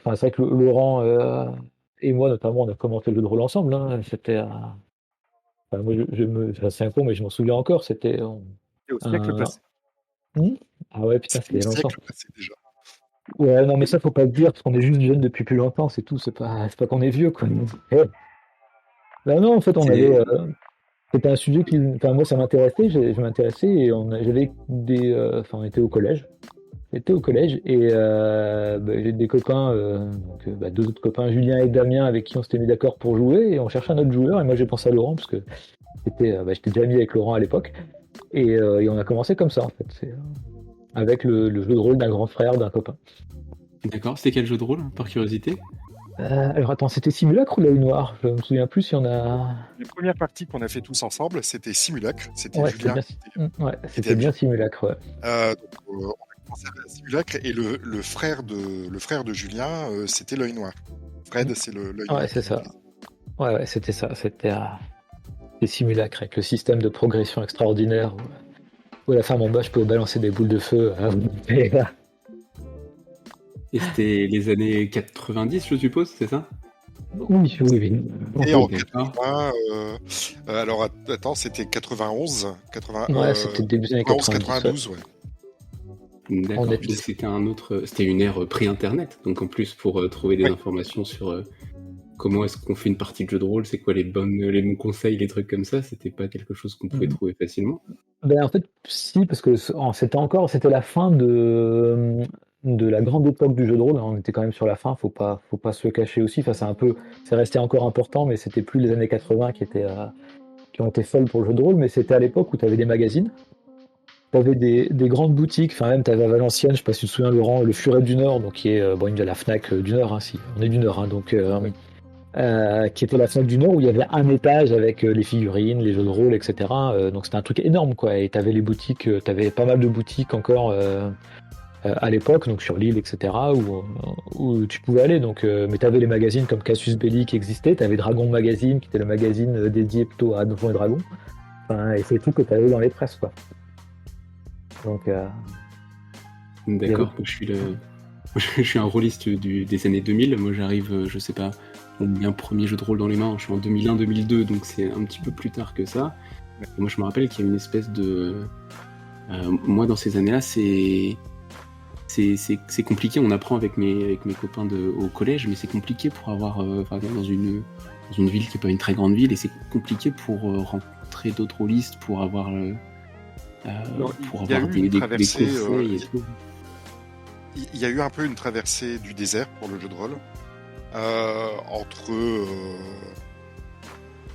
enfin, c'est vrai que Laurent et moi, notamment, on a commenté le jeu de rôle ensemble. Hein. C'était, enfin, moi, c'est un con, mais je m'en souviens encore. C'était Et au siècle un. passé. Hmm. Ah ouais, putain, C'était c'était il au y a longtemps. siècle passé déjà. Ouais, non, mais ça, faut pas le dire, parce qu'on est juste jeunes depuis plus longtemps, c'est tout. C'est pas qu'on est vieux, quoi. Ouais. Bah non, en fait, on avait. C'est C'était un sujet qui. Enfin, moi, ça m'intéressait, je m'intéressais, et j'avais des. Enfin, on était au collège. J'étais au collège et j'ai des copains, donc, deux autres copains, Julien et Damien, avec qui on s'était mis d'accord pour jouer et on cherchait un autre joueur. Et moi j'ai pensé à Laurent parce que j'étais déjà ami avec Laurent à l'époque et on a commencé comme ça en fait, avec le jeu de rôle d'un grand frère d'un copain. d'accord, c'était quel jeu de rôle, par curiosité? Alors attends, c'était Simulacre ou La Nuit Noire? Je me souviens plus s'il y en a. Les premières parties qu'on a fait tous ensemble, c'était Simulacre. C'était Ouais, c'était Julien bien. Ouais, qui était c'était ami. bien Simulacre. Ouais. Donc, on a commencé à Simulacre et le frère de Julien, c'était l'œil noir. Fred, c'est l'œil Ouais, noir c'est qui ça. l'utilise. Ouais, ouais, c'était ça. C'était des Simulacres avec le système de progression extraordinaire où à la fin, mon bas, je pouvais balancer des boules de feu. Et c'était les années 90, je suppose, c'est ça? Oui, oui, oui. Et en D'accord. 80, alors attends, c'était 91, 80, Ouais, c'était début des années 91, 90. Ouais. 92, ouais. On D'accord. est... Donc c'était une ère pré-internet. Donc en plus, pour trouver des Ouais. informations sur comment est-ce qu'on fait une partie de jeu de rôle, c'est quoi les bons conseils, les trucs comme ça, c'était pas quelque chose qu'on pouvait trouver facilement. Ben, en fait, si, parce que c'était la fin de la grande époque du jeu de rôle. Hein. On était quand même sur la fin, faut pas se le cacher aussi. Enfin, c'est resté encore important, mais c'était plus les années 80 qui ont été folles pour le jeu de rôle. Mais c'était à l'époque où tu avais des magazines, tu avais des grandes boutiques. Enfin, même tu avais à Valenciennes, je sais pas si tu te souviens, Laurent, le Furet du Nord, donc qui est une de la Fnac du Nord, hein, si on est du Nord, hein, donc. Ouais. Qui était la Fnac du Nord où il y avait un étage avec les figurines, les jeux de rôle, etc. Donc c'était un truc énorme, quoi. Et t'avais les boutiques, t'avais pas mal de boutiques encore à l'époque, donc sur l'île, etc. Où tu pouvais aller. Donc, mais t'avais les magazines comme Cassius Belli qui existaient. T'avais Dragon Magazine qui était le magazine dédié plutôt à Donjons et Dragons. Enfin, et c'est tout que t'avais dans les presses, quoi. Donc, il y avait. D'accord. Je suis un rôliste des années 2000. Moi, j'arrive, je sais pas, mon premier jeu de rôle dans les mains, je suis en 2001-2002, donc c'est un petit peu plus tard que ça. Et moi, je me rappelle qu'il y a une espèce de... moi, dans ces années-là, c'est compliqué. On apprend avec mes copains au collège, mais c'est compliqué pour avoir, par exemple, dans une ville qui n'est pas une très grande ville, et c'est compliqué pour rencontrer d'autres rôlistes, pour avoir, Alors, pour il y a avoir eu une des traversée, conseils et tout. il y a eu un peu une traversée du désert pour le jeu de rôle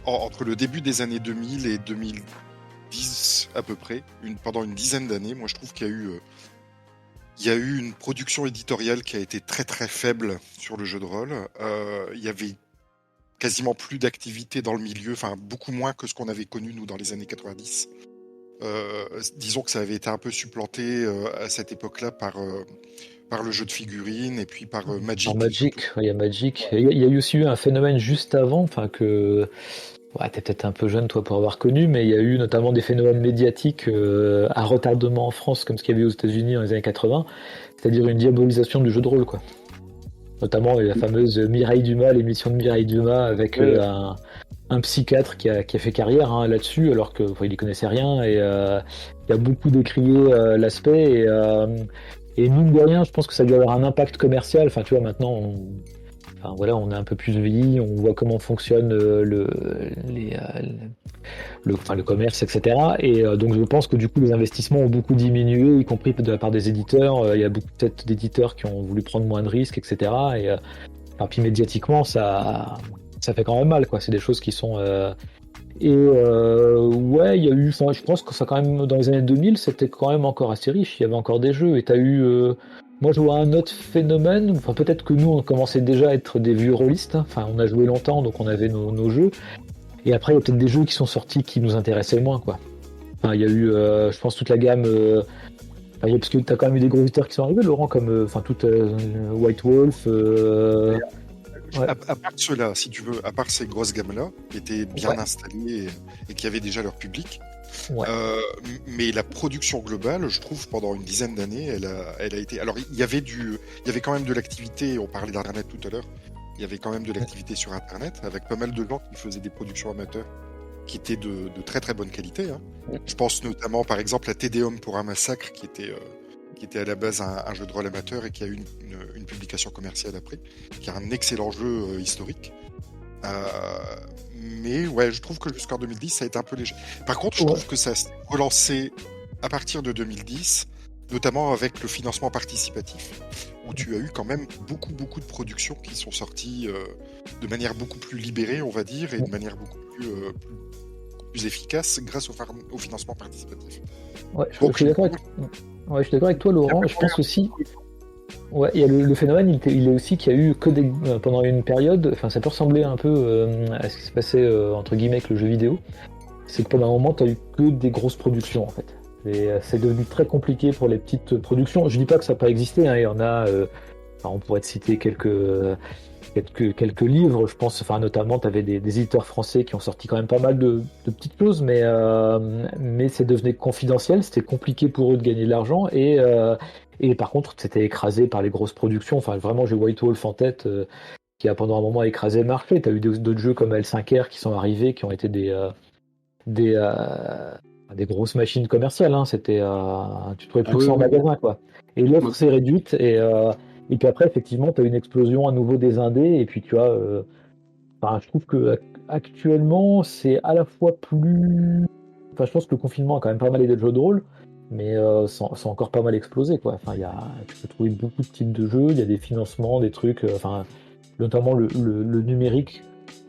entre le début des années 2000 et 2010 à peu près, pendant une dizaine d'années. Moi, je trouve qu'il y a eu une production éditoriale qui a été très très faible sur le jeu de rôle. Il y avait quasiment plus d'activité dans le milieu, enfin beaucoup moins que ce qu'on avait connu nous dans les années 90. Disons que ça avait été un peu supplanté à cette époque-là par le jeu de figurines et puis par Magic. Alors Magic, Surtout. ouais, il y a Magic. Il y a aussi eu un phénomène juste avant, enfin que. Ouais, t'es peut-être un peu jeune toi pour avoir connu, mais il y a eu notamment des phénomènes médiatiques à retardement en France, comme ce qu'il y avait aux États-Unis dans les années 80, c'est-à-dire une diabolisation du jeu de rôle, quoi. Notamment la fameuse Mireille Dumas, l'émission de Mireille Dumas avec Ouais. un psychiatre qui a fait carrière hein, là-dessus, alors qu'il n'y connaissait rien et il a beaucoup décrié l'aspect et mine de rien, je pense que ça a dû avoir un impact commercial. Enfin, tu vois, maintenant, enfin, voilà, on est un peu plus vieilli, on voit comment fonctionne le commerce, etc. Et donc je pense que du coup les investissements ont beaucoup diminué, y compris de la part des éditeurs. Il y a beaucoup peut-être d'éditeurs qui ont voulu prendre moins de risques, etc. Et enfin, puis médiatiquement, ça fait quand même mal, quoi. C'est des choses qui sont... ouais, il y a eu... Enfin, je pense que ça quand même, dans les années 2000, c'était quand même encore assez riche. Il y avait encore des jeux. Et tu as eu... moi, je vois un autre phénomène. Enfin, peut-être que nous, on commençait déjà à être des vieux rôlistes. Hein. Enfin, on a joué longtemps, donc on avait nos jeux. Et après, il y a peut-être des jeux qui sont sortis qui nous intéressaient moins, quoi. Enfin, il y a eu, je pense, toute la gamme... enfin, parce que tu as quand même eu des gros éditeurs qui sont arrivés, Laurent, comme enfin, toute White Wolf... ouais. À part ceux-là, si tu veux, à part ces grosses gammes-là, qui étaient bien Ouais. installées et qui avaient déjà leur public, Ouais. Mais la production globale, je trouve, pendant une dizaine d'années, elle a été. Alors, il y avait quand même de l'activité. On parlait d'Internet tout à l'heure. Il y avait quand même de l'activité sur Internet, avec pas mal de gens qui faisaient des productions amateurs qui étaient de très très bonne qualité. Hein. Je pense notamment, par exemple, à Tédéum pour un massacre, qui était à la base un jeu de rôle amateur et qui a eu une publication commerciale après, qui a un excellent jeu historique. Mais ouais, je trouve que jusqu'en 2010, ça a été un peu léger. Par contre, je trouve que ça s'est relancé à partir de 2010, notamment avec le financement participatif, où tu as eu quand même beaucoup de productions qui sont sorties de manière beaucoup plus libérée, on va dire, et de manière beaucoup plus efficace grâce au financement participatif. Ouais, je suis d'accord avec toi, Laurent. Je pense aussi. Ouais, il y a le phénomène, il est aussi qu'il y a eu que pendant une période, enfin ça peut ressembler un peu à ce qui se passait entre guillemets avec le jeu vidéo, c'est que pendant un moment tu as eu que des grosses productions en fait. Et c'est devenu très compliqué pour les petites productions. Je dis pas que ça n'a pas existé, hein, il y en a, on pourrait te citer quelques livres, je pense, enfin notamment tu avais des éditeurs français qui ont sorti quand même pas mal de petites choses, mais c'est devenu confidentiel, c'était compliqué pour eux de gagner de l'argent, et par contre c'était écrasé par les grosses productions. Enfin vraiment, j'ai White Wolf en tête, qui a pendant un moment écrasé le marché. Tu as eu d'autres jeux comme L5R qui sont arrivés, qui ont été des grosses machines commerciales, hein. C'était tu trouvais plus que ça en magasin, quoi. Et l'offre s'est réduite, et puis après, effectivement, tu as une explosion à nouveau des indés, et puis tu as. Je trouve que actuellement, c'est à la fois plus. Enfin, je pense que le confinement a quand même pas mal aidé le jeu de rôle, mais c'est encore pas mal explosé, quoi. Enfin, tu peux trouver beaucoup de types de jeux, il y a des financements, des trucs, notamment le numérique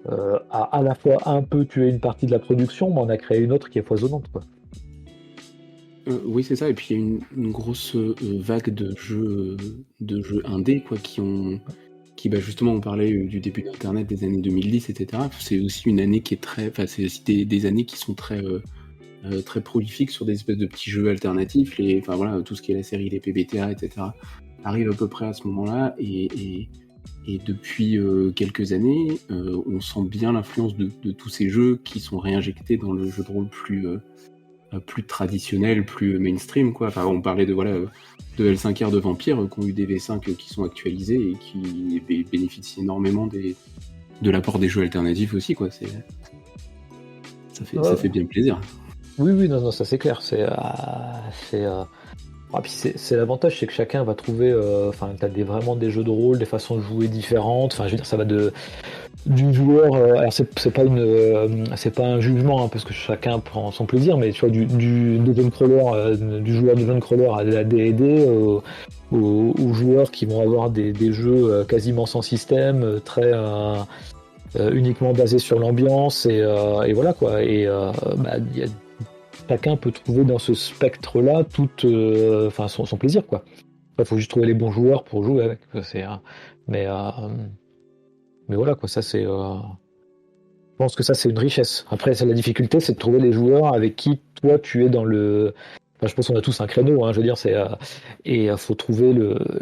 a à la fois un peu tué une partie de la production, mais on a créé une autre qui est foisonnante, quoi. Oui, c'est ça. Et puis il y a une grosse vague de jeux indés, quoi, qui justement, on parlait du début d'Internet, des années 2010, etc. C'est aussi une année qui est très, enfin c'est aussi des années qui sont très très prolifiques sur des espèces de petits jeux alternatifs. Tout ce qui est la série, les PBTA, etc. arrive à peu près à ce moment-là, et depuis quelques années, on sent bien l'influence de tous ces jeux qui sont réinjectés dans le jeu de rôle plus traditionnel, plus mainstream, quoi. Enfin, on parlait de L5R, de Vampire, qui ont eu des V5 qui sont actualisés et qui bénéficient énormément de l'apport des jeux alternatifs aussi, quoi. Ça fait bien plaisir. Oui, non, ça c'est clair. Puis c'est l'avantage, c'est que chacun va trouver. T'as vraiment des jeux de rôle, des façons de jouer différentes. Enfin, je veux dire, ça va du joueur. Alors c'est pas un jugement, hein, parce que chacun prend son plaisir, mais tu vois, du dungeon crawler, du joueur dungeon crawler à la D&D, aux joueurs qui vont avoir des jeux quasiment sans système, très uniquement basés sur l'ambiance, et voilà, quoi. Et chacun peut trouver dans ce spectre-là son plaisir, quoi. Il faut juste trouver les bons joueurs pour jouer avec. Mais voilà, quoi. Ça, c'est. Je pense que ça, c'est une richesse. Après, la difficulté, c'est de trouver les joueurs avec qui toi tu es dans le. Enfin, je pense qu'on a tous un créneau, hein, je veux dire, et faut trouver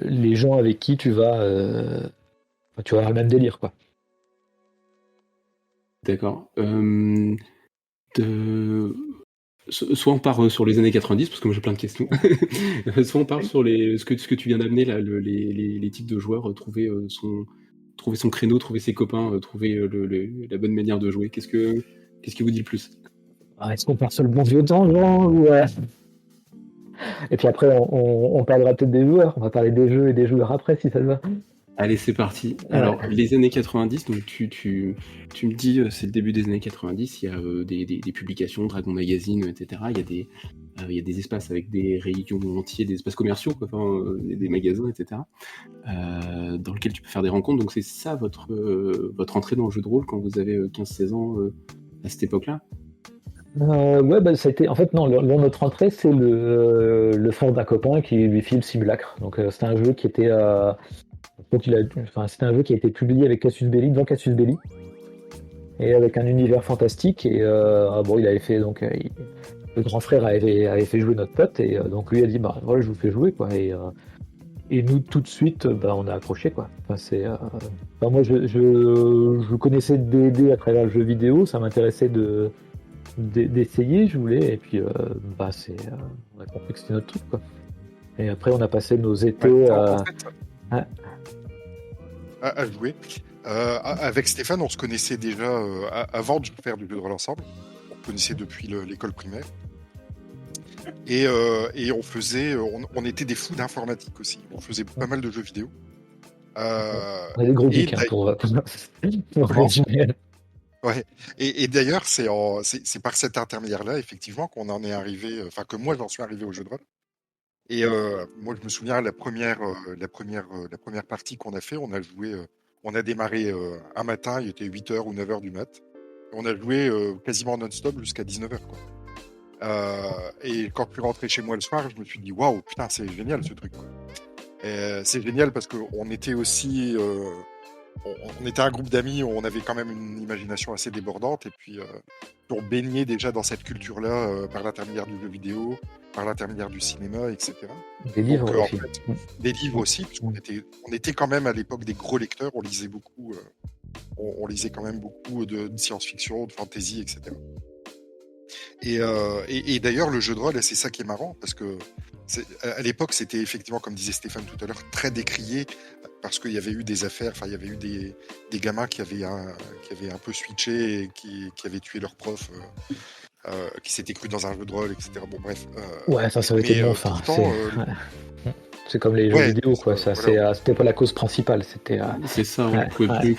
les gens avec qui tu vas avoir le même délire, quoi. D'accord. Soit on part sur les années 90, parce que moi j'ai plein de questions. Soit on part sur ce que tu viens d'amener là, les types de joueurs, trouver son créneau, trouver ses copains, trouver la bonne manière de jouer. Qu'est-ce qui vous dit le plus? Est-ce qu'on part sur le bon vieux temps, genre, ou Et puis après, on parlera peut-être des joueurs. On va parler des jeux et des joueurs après, si ça te va. Allez, c'est parti. Alors, les années 90, donc tu me dis, c'est le début des années 90, il y a des publications, Dragon Magazine, etc. Il y a des espaces avec des rayons entiers, des espaces commerciaux, quoi, des magasins, etc. Dans lesquels tu peux faire des rencontres. Donc c'est ça votre entrée dans le jeu de rôle quand vous avez 15-16 ans à cette époque-là? Ça a été. En fait, non, notre entrée, c'est le frère d'un copain qui lui file Simulacre. Donc c'était un jeu qui était. C'était un jeu qui a été publié avec Casus Belli, devant Casus Belli, et avec un univers fantastique. Et il avait fait le grand frère avait fait jouer notre pote, et donc lui a dit voilà, je vous fais jouer, quoi. Et nous tout de suite, on a accroché, quoi. Moi je connaissais D&D à travers le jeu vidéo, ça m'intéressait de d'essayer, je voulais, et puis on a compris que c'était notre truc, quoi. Et après, on a passé nos étés En fait, à- à jouer. Avec Stéphane, on se connaissait déjà avant de faire du jeu de rôle ensemble. On se connaissait depuis l'école primaire. Et on était des fous d'informatique aussi. On faisait pas mal de jeux vidéo. on a des gros Et geeks, hein, pour Comment résumer. Ouais. Et d'ailleurs, c'est par cet intermédiaire-là, effectivement, qu'on en est arrivé, enfin que moi j'en suis arrivé au jeu de rôle. Et moi, je me souviens la première partie qu'on a fait, on a joué, on a démarré un matin, il était 8h ou 9h du mat. Et on a joué quasiment non-stop jusqu'à 19h, quoi. Et quand je suis rentré chez moi le soir, je me suis dit waouh, putain, c'est génial ce truc, quoi. C'est génial parce qu'on était aussi on était un groupe d'amis où on avait quand même une imagination assez débordante et puis on baignait déjà dans cette culture-là par l'intermédiaire du jeu vidéo, par l'intermédiaire du cinéma, etc. Des livres Donc en aussi. fait, des livres aussi, puisqu'on était quand même à l'époque des gros lecteurs, on lisait beaucoup, on lisait quand même beaucoup de science-fiction, de fantasy, etc. Et d'ailleurs, le jeu de rôle, c'est ça qui est marrant, parce que à l'époque, c'était effectivement, comme disait Stéphane tout à l'heure, très décrié, parce qu'il y avait eu des affaires, enfin, il y avait eu des gamins qui avaient un peu switché et qui avaient tué leur prof, qui s'étaient crus dans un jeu de rôle, etc. Bon, bref. Ouais, ça avait été bon, enfin, pourtant, c'est comme les jeux vidéo, quoi. Ça, voilà. c'était pas la cause principale, c'était. C'est ça, on Ouais, pouvait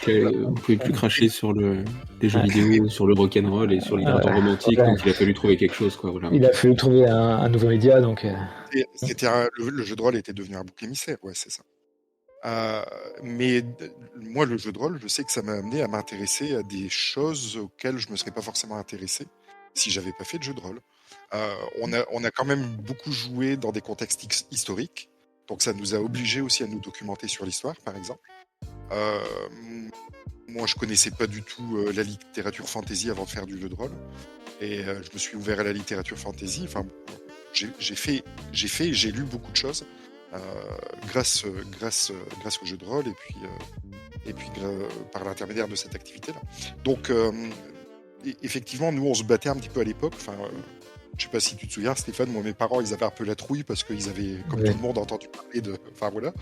plus cracher sur les jeux vidéo, sur le rock'n'roll et sur l'hydratant romantique, ouais. donc il a fallu trouver quelque chose, quoi. Voilà. Il a fallu trouver un nouveau média, donc. Le jeu de rôle était devenu un bouc émissaire, ouais, c'est ça. Mais moi, le jeu de rôle, je sais que ça m'a amené à m'intéresser à des choses auxquelles je me serais pas forcément intéressé si j'avais pas fait de jeu de rôle. On a quand même beaucoup joué dans des contextes historiques, donc ça nous a obligés aussi à nous documenter sur l'histoire, par exemple. Moi, je connaissais pas du tout la littérature fantasy avant de faire du jeu de rôle, et je me suis ouvert à la littérature fantasy. Enfin, j'ai lu beaucoup de choses grâce au jeu de rôle et puis par l'intermédiaire de cette activité-là. Donc, effectivement, nous, on se battait un petit peu à l'époque. Enfin, je sais pas si tu te souviens, Stéphane, moi, mes parents, ils avaient un peu la trouille parce qu'ils avaient, comme tout le monde, entendu parler de. Enfin, voilà.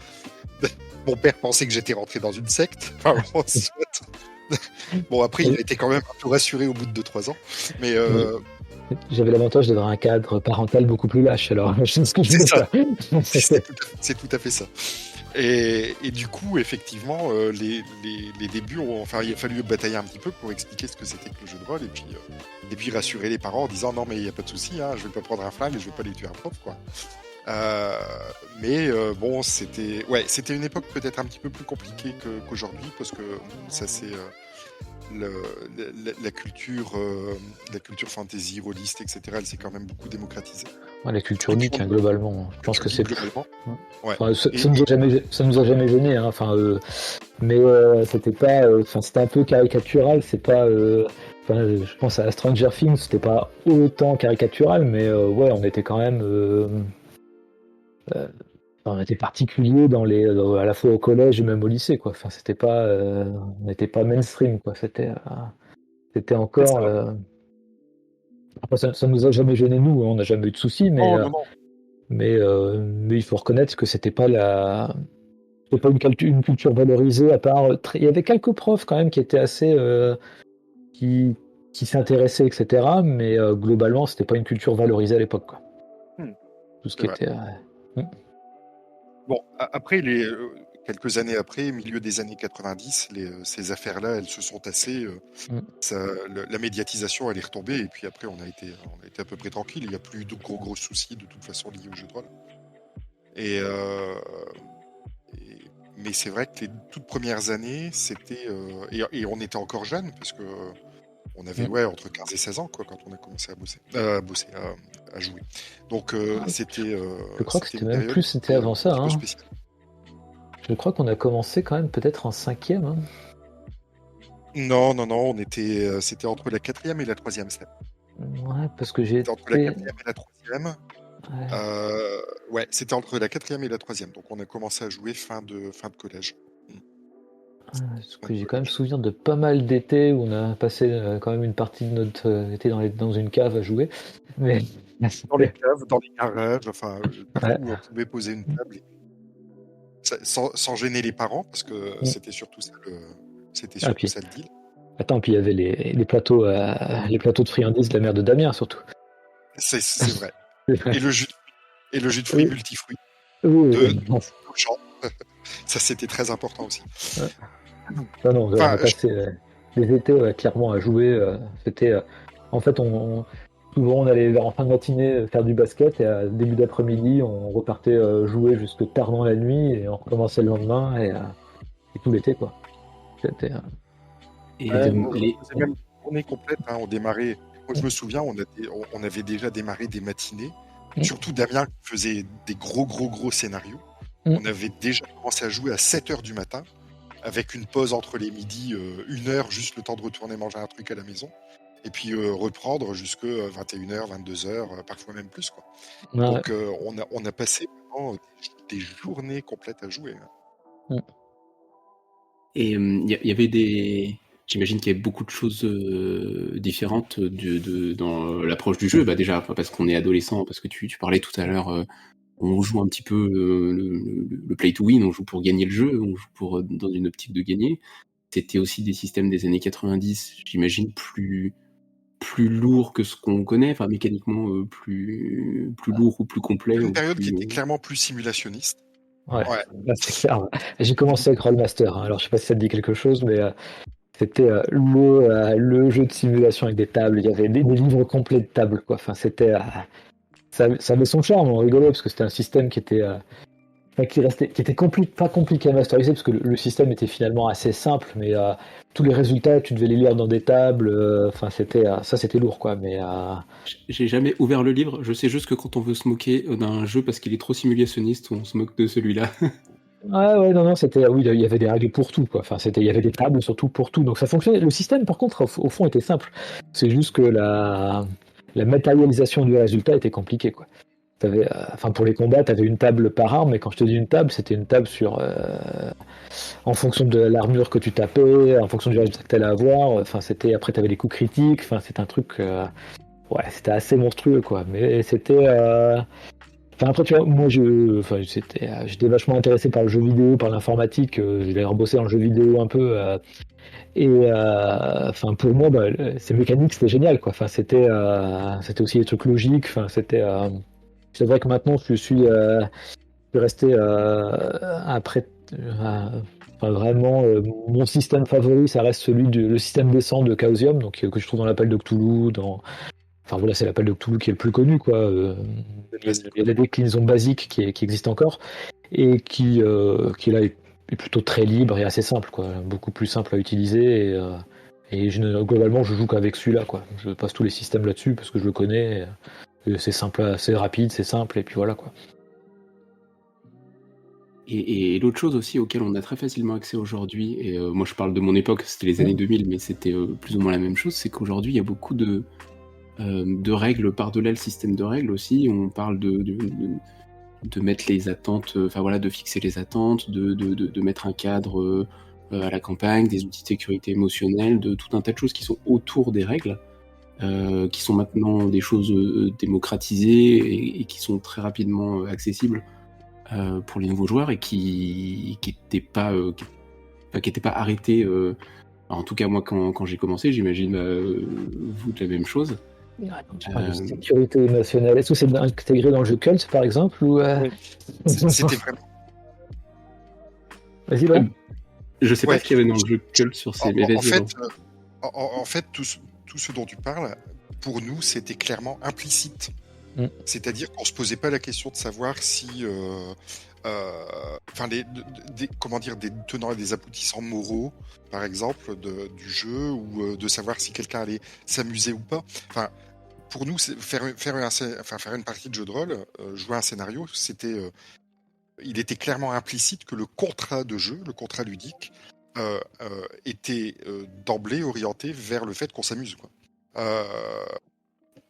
Mon père pensait que j'étais rentré dans une secte. Enfin, bon, après, il a été quand même un peu rassuré au bout de 2-3 ans. Mais. J'avais l'avantage d'avoir un cadre parental beaucoup plus lâche, alors je sais ce que je voulais faire. C'est tout à fait ça. Et du coup, effectivement, les débuts, il a fallu batailler un petit peu pour expliquer ce que c'était que le jeu de rôle et puis rassurer les parents en disant non mais il n'y a pas de souci, hein, je vais pas prendre un flingue et je vais pas aller tuer un prof, quoi. Mais bon, c'était une époque peut-être un petit peu plus compliquée qu'aujourd'hui parce que ça c'est la culture fantasy, rôliste, etc. Elle s'est quand même beaucoup démocratisée. La culture geek, hein, globalement. Je pense que c'est. Globalement. Ouais. Enfin, ça nous a jamais gêné, hein. Enfin, mais c'était pas. C'était un peu caricatural. C'est pas. Je pense à Stranger Things, c'était pas autant caricatural, mais ouais, on était quand même. On était particulier à la fois au collège et même au lycée, quoi. Enfin, c'était pas. On n'était pas mainstream, quoi. C'était encore. Après, ça nous a jamais gêné, nous, hein. On n'a jamais eu de soucis, mais. Non. Mais il faut reconnaître que c'était pas une culture valorisée, à part. Il y avait quelques profs quand même qui étaient assez. Qui s'intéressaient, etc. Mais globalement, c'était pas une culture valorisée à l'époque, quoi. Tout ce qui était. Bon, après, quelques années après, milieu des années 90, ces affaires-là, elles se sont tassées. La médiatisation, elle est retombée, et puis après, on a été à peu près tranquille. Il n'y a plus de gros soucis de toute façon liés au jeu de rôle. Mais c'est vrai que les toutes premières années, c'était et on était encore jeunes parce que on avait entre 15 et 16 ans, quoi, quand on a commencé à jouer. Donc c'était. Je crois que c'était même plus, c'était avant ça. Hein. Je crois qu'on a commencé quand même peut-être en 5e. Hein. Non, c'était entre la 4e et la 3e step. Ouais, parce que j'ai été... Entre la 4e et la 3e. Ouais, c'était entre la 4e et la 3e. Donc on a commencé à jouer fin de collège. Parce que j'ai quand même souvenir de pas mal d'étés où on a passé quand même une partie de notre été dans une cave à jouer. Mais Dans les caves, dans les garages, enfin, ouais. partout où on pouvait poser une table. Sans gêner les parents, parce que Mm. c'était Ah, surtout puis, ça le deal. attends, puis il y avait les plateaux de friandises de la mère de Damien, surtout. C'est vrai. C'est vrai. Et le jus de fruits Oui, multifruits oui, de oui. Non, Auchan. Ça, c'était très important aussi. non, on Enfin, a passé des étés clairement à jouer. C'était, en fait, souvent on allait en fin de matinée faire du basket et à début d'après-midi, on repartait jouer jusque tard dans la nuit et on recommençait le lendemain et tout l'été, quoi. C'était, Et ouais, on les... faisait même une journée complète, hein. On démarrait. Moi, je me souviens, on avait déjà démarré des matinées. Mm. Surtout Damien qui faisait des gros scénarios. Mm. On avait déjà commencé à jouer à 7h du matin, avec une pause entre les midis, 1 heure, juste le temps de retourner manger un truc à la maison. Et puis reprendre jusque 21h, 22h, parfois même plus, quoi. Ouais. Donc on a passé vraiment des journées complètes à jouer, hein. Mm. Et il y avait des... J'imagine qu'il y avait beaucoup de choses différentes dans l'approche du jeu. Bah déjà, parce qu'on est adolescent, parce que tu parlais tout à l'heure, on joue un petit peu le play to win, on joue pour gagner le jeu, on joue dans une optique de gagner. C'était aussi des systèmes des années 90, j'imagine, plus lourds que ce qu'on connaît, enfin mécaniquement plus lourd ou plus complet. Une Ou période qui plus... était clairement plus simulationniste. Ouais, Ouais. là, c'est clair. J'ai commencé avec Rollmaster, hein. Alors je sais pas si ça te dit quelque chose, mais c'était le jeu de simulation avec des tables. Il y avait des livres complets de tables, quoi. Enfin, c'était ça avait son charme. On rigolait parce que c'était un système qui était enfin, qui était pas compliqué à masteriser parce que le système était finalement assez simple, mais tous les résultats tu devais les lire dans des tables. Enfin, c'était lourd, quoi. Mais J'ai jamais ouvert le livre, je sais juste que quand on veut se moquer d'un jeu parce qu'il est trop simulationniste, on se moque de celui-là. ouais, non, c'était oui, il y avait des règles pour tout, quoi. Enfin, il y avait des tables surtout pour tout, donc ça fonctionnait. Le système, par contre, au fond, était simple. C'est juste que la matérialisation du résultat était compliquée, quoi. Enfin, pour les combats, tu avais une table par arme, mais quand je te dis une table, c'était une table en fonction de l'armure que tu tapais, en fonction du résultat que tu allais avoir. Enfin, après, tu avais les coups critiques. Enfin, c'était un truc, ouais, c'était assez monstrueux, quoi. Mais c'était, enfin, après, tu vois, moi, j'étais vachement intéressé par le jeu vidéo, par l'informatique. J'ai d'ailleurs bossé dans le jeu vidéo un peu. Enfin, pour moi, bah, ces mécaniques, c'était génial, quoi. Enfin, c'était aussi des trucs logiques. Enfin, c'est vrai que maintenant, je suis resté après. Enfin, vraiment, mon système favori, ça reste le système descent de Chaosium, donc que je trouve dans l'appel de Cthulhu, Enfin voilà, c'est l'appel de Cthulhu qui est le plus connu, quoi. Il y a des déclinaisons basiques qui existent encore et qui là est plutôt très libre et assez simple, quoi. Beaucoup plus simple à utiliser globalement je joue qu'avec celui-là, quoi. Je passe tous les systèmes là-dessus parce que je le connais. Et c'est simple, c'est rapide, c'est simple et puis voilà, quoi. Et l'autre chose aussi auquel on a très facilement accès aujourd'hui, et moi je parle de mon époque, c'était les années 2000, mais c'était plus ou moins la même chose, c'est qu'aujourd'hui il y a beaucoup de règles par-delà le système de règles aussi. On parle de mettre les attentes, enfin voilà, de fixer les attentes, de mettre un cadre à la campagne, des outils de sécurité émotionnelle, de tout un tas de choses qui sont autour des règles, qui sont maintenant des choses démocratisées et qui sont très rapidement accessibles pour les nouveaux joueurs et qui n'étaient pas arrêtés. En tout cas moi quand j'ai commencé, j'imagine vous de la même chose. Ouais, donc tu parles de sécurité émotionnelle. Est-ce que c'est intégré dans le jeu Cult, par exemple, ou Oui. C'était vraiment. Vas-y, ouais. Je sais pas Ouais. ce qu'il y avait dans le jeu Cult sur ces. Mais vas-y, en fait, tout ce dont tu parles, pour nous, c'était clairement implicite. Mm. C'est-à-dire qu'on se posait pas la question de savoir si, enfin, comment dire, des tenants et des aboutissants moraux, par exemple, du jeu, ou de savoir si quelqu'un allait s'amuser ou pas. Enfin, pour nous, faire une partie de jeu de rôle, jouer un scénario, il était clairement implicite que le contrat de jeu, le contrat ludique, était d'emblée orienté vers le fait qu'on s'amuse, quoi.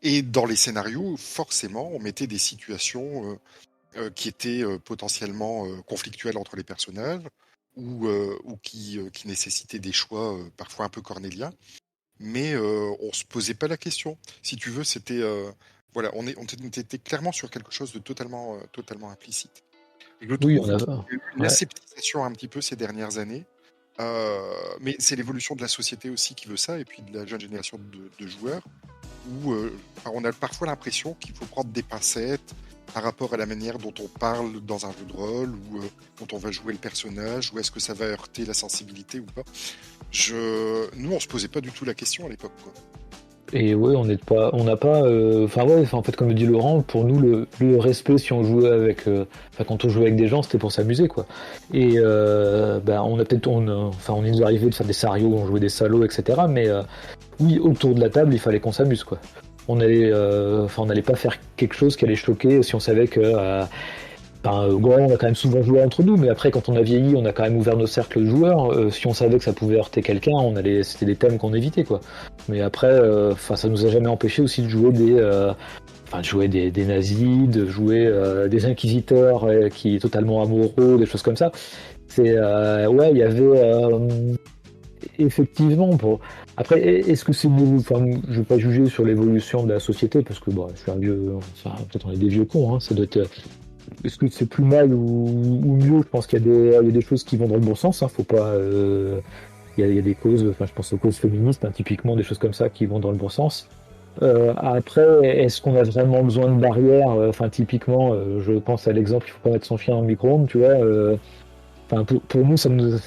Et dans les scénarios, forcément, on mettait des situations qui étaient potentiellement conflictuelles entre les personnages, ou qui nécessitaient des choix parfois un peu cornéliens. Mais on se posait pas la question. Si tu veux, c'était voilà, on était clairement sur quelque chose de totalement implicite. Je Oui, trouve on a. qu'il y a eu une Ouais. aseptisation un petit peu ces dernières années. Mais c'est l'évolution de la société aussi qui veut ça, et puis de la jeune génération de joueurs, où on a parfois l'impression qu'il faut prendre des pincettes par rapport à la manière dont on parle dans un jeu de rôle, ou dont on va jouer le personnage, ou est-ce que ça va heurter la sensibilité ou pas. Nous, on se posait pas du tout la question à l'époque, quoi. Et ouais, on n'a pas. Enfin ouais, en fait, comme le dit Laurent, pour nous, le respect, si on jouait avec, enfin quand on jouait avec des gens, c'était pour s'amuser, quoi. Et on a peut-être, enfin, on est nous arrivé de faire des sarios, on jouait des salauds, etc. Mais oui, autour de la table, il fallait qu'on s'amuse, quoi. On n'allait pas faire quelque chose qui allait choquer si on savait que. Ouais, on a quand même souvent joué entre nous, mais après, quand on a vieilli, on a quand même ouvert nos cercles de joueurs. Si on savait que ça pouvait heurter quelqu'un, c'était des thèmes qu'on évitait, quoi. Mais après, ça nous a jamais empêché aussi de jouer des nazis, de jouer des inquisiteurs qui est totalement amoureux, des choses comme ça. Ouais, il y avait effectivement. Après, est-ce que c'est nouveau? Enfin, je vais pas juger sur l'évolution de la société parce que bon, je suis un vieux, enfin, peut-être on est des vieux cons, hein, ça doit être. Est-ce que c'est plus mal ou mieux? Je pense qu'il y a des choses qui vont dans le bon sens. Hein. Faut pas. Il y a des causes. Enfin, je pense aux causes féministes, hein, typiquement des choses comme ça qui vont dans le bon sens. Après, est-ce qu'on a vraiment besoin de barrières? Enfin, typiquement, je pense à l'exemple, il faut pas mettre son chien dans le micro-ondes, tu vois. Enfin, pour nous, ça nous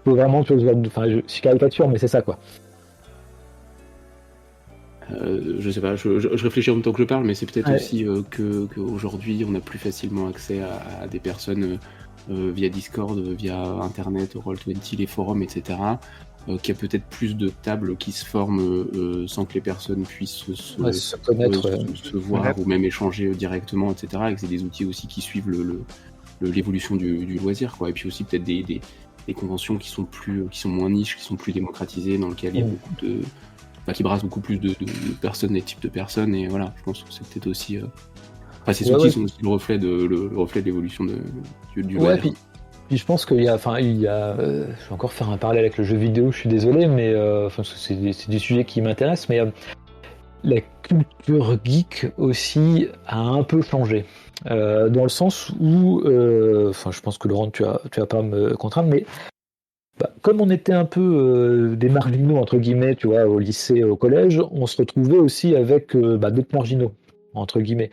faut vraiment, tu vois, enfin, je caricature, mais c'est ça, quoi. Je sais pas, je réfléchis en même temps que je parle, mais c'est peut-être Ouais. aussi qu'aujourd'hui on a plus facilement accès à des personnes via Discord, via Internet, Roll20, les forums, etc. Qu'il y a peut-être plus de tables qui se forment sans que les personnes puissent Ouais, se connaître. se voir ou même échanger directement, etc. Et que c'est des outils aussi qui suivent l'évolution du loisir, quoi. Et puis aussi peut-être des conventions qui sont moins niches, qui sont plus démocratisées, dans lesquelles il y a beaucoup de qui brasse beaucoup plus de personnes, des types de personnes, et voilà, je pense que c'est peut-être aussi. Ces outils sont aussi le reflet de l'évolution du Ouais, loisir. puis je pense qu'il y a, je vais encore faire un parallèle avec le jeu vidéo, je suis désolé, mais c'est des sujets qui m'intéressent, mais la culture geek aussi a un peu changé. Dans le sens où, je pense que Laurent, tu vas pas me contraindre, mais comme on était un peu des marginaux, entre guillemets, tu vois, au lycée, au collège, on se retrouvait aussi avec d'autres marginaux, entre guillemets.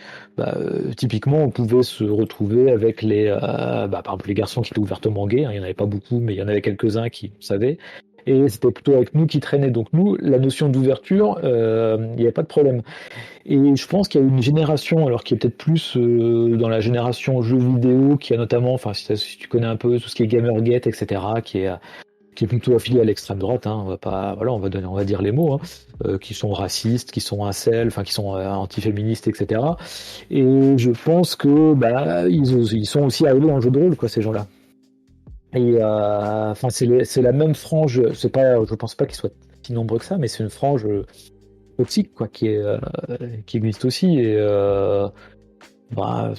Typiquement, on pouvait se retrouver avec par exemple, les garçons qui étaient ouvertement gays, hein, il n'y en avait pas beaucoup, mais il y en avait quelques-uns qui savaient. Et c'était plutôt avec nous qui traînaient. Donc nous, la notion d'ouverture, il n'y avait pas de problème. Et je pense qu'il y a une génération, alors qui est peut-être plus dans la génération jeux vidéo, qui a notamment, si tu connais un peu tout ce qui est Gamergate, etc., qui est plutôt affilié à l'extrême droite, hein, on va dire les mots, hein, qui sont racistes, qui sont incels, enfin qui sont antiféministes, etc. Et je pense que ils sont aussi arrivés dans le jeu de rôle, quoi, ces gens-là. Et c'est la même frange. C'est pas, je pense pas qu'ils soient si nombreux que ça, mais c'est une frange toxique, quoi, qui existe aussi. Et bah,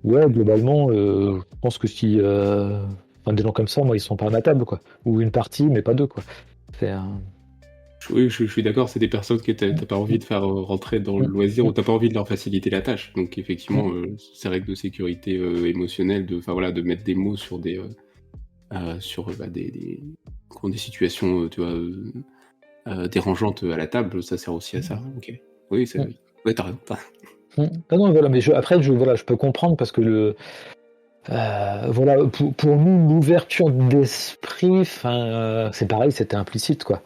ouais, globalement, je pense que si des gens comme ça, moi, ils sont pas à ma table, quoi. Ou une partie, mais pas deux, quoi. C'est Oui, je suis d'accord, c'est des personnes que t'as pas envie de faire rentrer dans le loisir, ou t'as pas envie de leur faciliter la tâche. Donc effectivement, ces règles de sécurité émotionnelle, de mettre des mots sur des situations, tu vois, dérangeantes à la table, ça sert aussi à ça. Ok. Oui, ouais, t'as raison. Non, voilà, mais après, je peux comprendre parce que pour nous, l'ouverture d'esprit, c'est pareil, c'était implicite, quoi.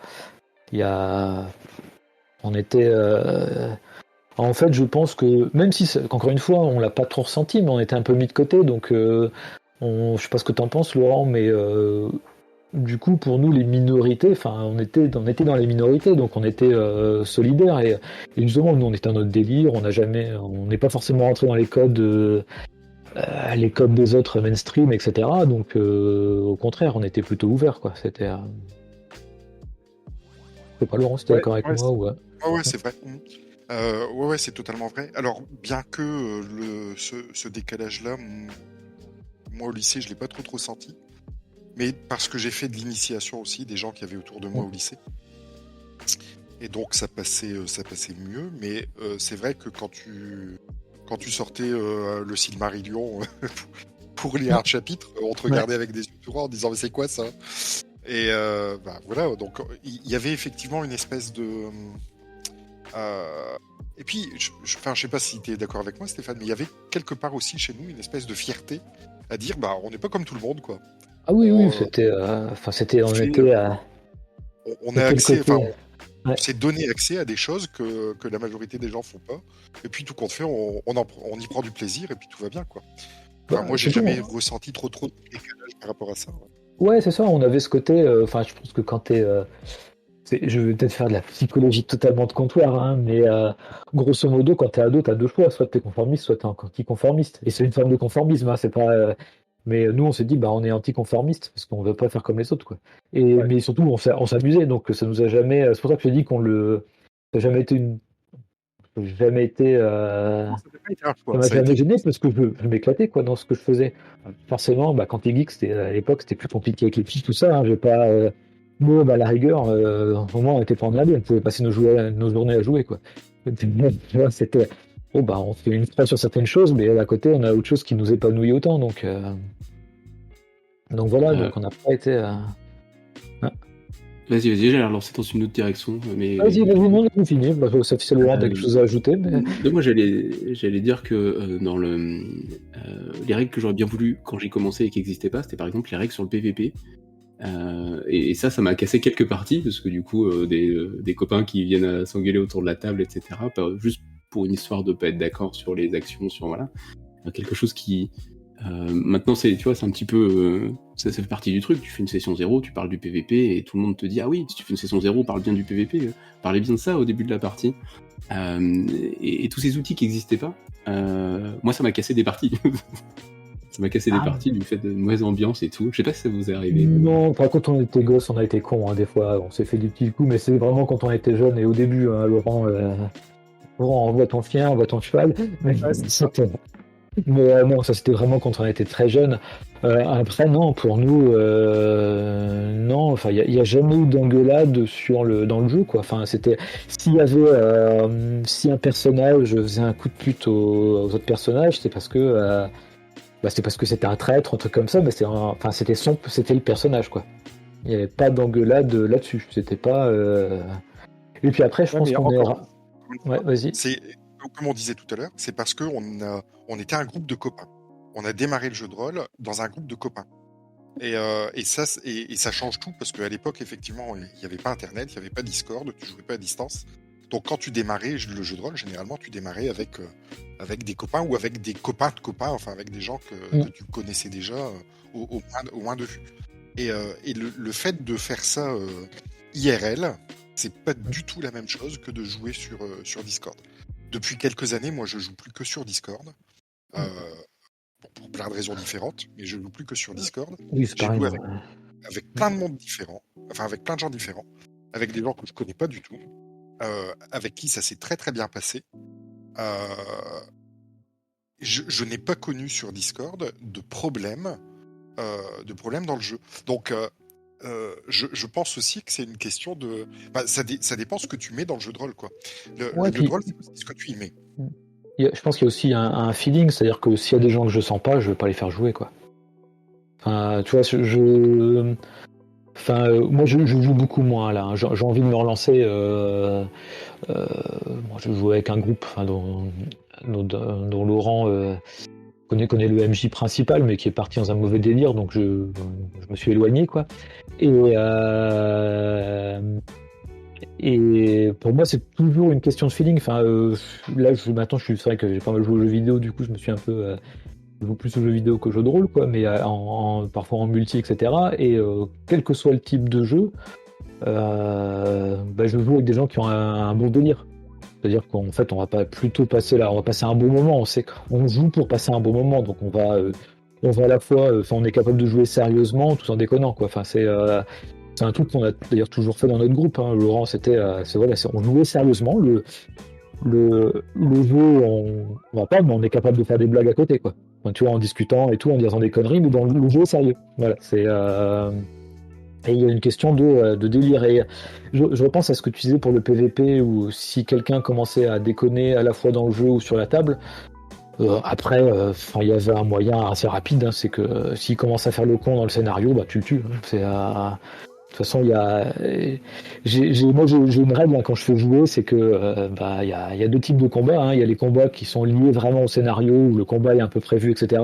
On était, en fait, je pense que même si, encore une fois, on l'a pas trop ressenti, mais on était un peu mis de côté, donc je sais pas ce que t'en penses, Laurent, mais du coup, pour nous, les minorités, on était dans les minorités, donc on était solidaires et justement, nous, on était dans notre délire, on n'est pas forcément rentré dans les codes des autres mainstream, etc. Donc, au contraire, on était plutôt ouverts, quoi. C'était. Je sais pas, Laurent, si t'es d'accord avec moi ou. Ouais, c'est vrai. Ouais, c'est totalement vrai. Alors, bien que ce décalage-là, moi au lycée, je l'ai pas trop senti. mais parce que j'ai fait de l'initiation aussi, des gens qui avaient autour de moi au lycée. Et donc ça passait mieux, mais c'est vrai que quand tu sortais le Silmarillion pour lire un chapitre, on te regardait avec des yeux tout ronds en disant mais c'est quoi ça? Et voilà, donc il y avait effectivement une espèce de... Et puis, je sais pas si tu es d'accord avec moi, Stéphane, mais il y avait quelque part aussi chez nous une espèce de fierté à dire on n'est pas comme tout le monde, quoi. Ah oui, On, oui, c'était, on fait, était on a c'était le accès, côté. on s'est donné accès à des choses que la majorité des gens font pas. Et puis tout compte fait, on y prend du plaisir et puis tout va bien, quoi. Enfin, moi, j'ai jamais ressenti trop de décalage par rapport à ça. Ouais, c'est ça, on avait ce côté. Enfin, je pense que quand t'es. Je vais peut-être faire de la psychologie totalement de comptoir, hein, mais grosso modo, quand t'es ado, t'as deux choix, soit t'es conformiste, soit t'es anticonformiste. Et c'est une forme de conformisme, hein, c'est pas. Mais nous, on s'est dit, on est anticonformiste parce qu'on veut pas faire comme les autres, quoi. Mais surtout, on s'amusait, donc ça nous a jamais. C'est pour ça que je te dis qu'on le. Ça n'a jamais été une. Jamais été. Ça m'a jamais gêné parce que je m'éclatais quoi dans ce que je faisais. Forcément, quand t'es geek, à l'époque, c'était plus compliqué avec les filles, tout ça. Hein, j'ai pas. Moi, à la rigueur, en ce moment, on était pas en âge, on pouvait passer nos journées à jouer, quoi. C'était. On fait une phrase sur certaines choses, mais à côté, on a autre chose qui nous épanouit autant. Donc voilà, donc on n'a pas été. Vas-y, j'allais relancer dans une autre direction. Mais... Vas-y, on finit. Ça fait le droit quelque chose à ajouter. Mais... Moi, j'allais dire que dans les règles que j'aurais bien voulu quand j'ai commencé et qui n'existaient pas, c'était par exemple les règles sur le PVP. Et ça m'a cassé quelques parties, parce que du coup, des copains qui viennent à s'engueuler autour de la table, etc., juste pour une histoire de pas être d'accord sur les actions, sur voilà. Quelque chose qui... maintenant, c'est un petit peu... ça fait partie du truc. Tu fais une session 0, tu parles du PVP, et tout le monde te dit « Ah oui, si tu fais une session 0, parle bien du PVP, parlez bien de ça au début de la partie. » Et tous ces outils qui n'existaient pas, moi, ça m'a cassé des parties. Ça m'a cassé des parties du fait de mauvaise ambiance et tout. Je sais pas si ça vous est arrivé. Non, quand on était gosse, on a été cons, hein, des fois. On s'est fait des petits coups, mais c'est vraiment quand on était jeune. Et au début, hein, Laurent, envoie ton chien, envoie ton cheval. Mais non, ça c'était vraiment quand on était très jeune. Après, non, pour nous, non. Enfin, il y a jamais eu d'engueulade dans le jeu, quoi. Enfin, c'était s'il y avait, si un personnage faisait un coup de pute aux autres personnages, c'est parce que. C'était parce que c'était un traître, un truc comme ça, mais c'était le personnage, quoi. Il n'y avait pas d'engueulade là-dessus. C'était pas. Et puis après, je pense qu'on est. Ouais, vas-y. Comme on disait tout à l'heure, c'est parce qu'on était un groupe de copains. On a démarré le jeu de rôle dans un groupe de copains. Et ça change tout, parce qu'à l'époque, effectivement, il n'y avait pas Internet, il n'y avait pas Discord, tu jouais pas à distance. Donc quand tu démarrais le jeu de rôle, généralement, tu démarrais avec des copains ou avec des copains de copains, enfin avec des gens que tu connaissais déjà au moins de vue. Et le fait de faire ça IRL, c'est pas du tout la même chose que de jouer sur Discord. Depuis quelques années, moi, je joue plus que sur Discord. Pour plein de raisons différentes, mais je joue plus que sur Discord. Oui, c'est pareil. Avec plein de monde différents, enfin avec plein de gens différents, avec des gens que je connais pas du tout, avec qui ça s'est très très bien passé. Je n'ai pas connu sur Discord de problème dans le jeu. Donc je pense aussi que c'est une question de... ça dépend ce que tu mets dans le jeu de rôle, quoi. Le jeu de rôle, c'est ce que tu y mets. Je pense qu'il y a aussi un feeling, c'est-à-dire que s'il y a des gens que je sens pas, je vais pas les faire jouer, quoi. Enfin, tu vois, moi je joue beaucoup moins là. J'ai envie de me relancer. Moi, je joue avec un groupe dont Laurent connaît le MJ principal, mais qui est parti dans un mauvais délire, donc je me suis éloigné, quoi. Et pour moi, c'est toujours une question de feeling. Enfin, là, maintenant, c'est vrai que j'ai pas mal joué aux jeux vidéo, du coup, je me suis un peu. Je joue plus aux jeux vidéo qu'aux jeux de rôle, quoi, mais parfois en multi, etc. Et quel que soit le type de jeu, je joue avec des gens qui ont un bon délire. C'est-à-dire qu'en fait, on va pas plutôt passer là, on va passer un bon moment. On sait qu'on joue pour passer un bon moment, donc on va à la fois, on est capable de jouer sérieusement tout en déconnant, quoi. Enfin, c'est un truc qu'on a d'ailleurs toujours fait dans notre groupe, hein. Laurent, on jouait sérieusement. Le jeu, on va pas, mais on est capable de faire des blagues à côté, quoi. Enfin, tu vois, en discutant et tout, en disant des conneries, mais dans le jeu sérieux. Voilà, c'est... Et il y a une question de délire. Et je repense à ce que tu disais pour le PVP, où si quelqu'un commençait à déconner à la fois dans le jeu ou sur la table, après, il y avait un moyen assez rapide, hein, c'est que s'il commence à faire le con dans le scénario, bah tu le tues. Hein. De toute façon, il y a, moi j'ai une règle hein, quand je fais jouer, c'est que il y a deux types de combats. Hein. Il y a les combats qui sont liés vraiment au scénario, où le combat est un peu prévu, etc.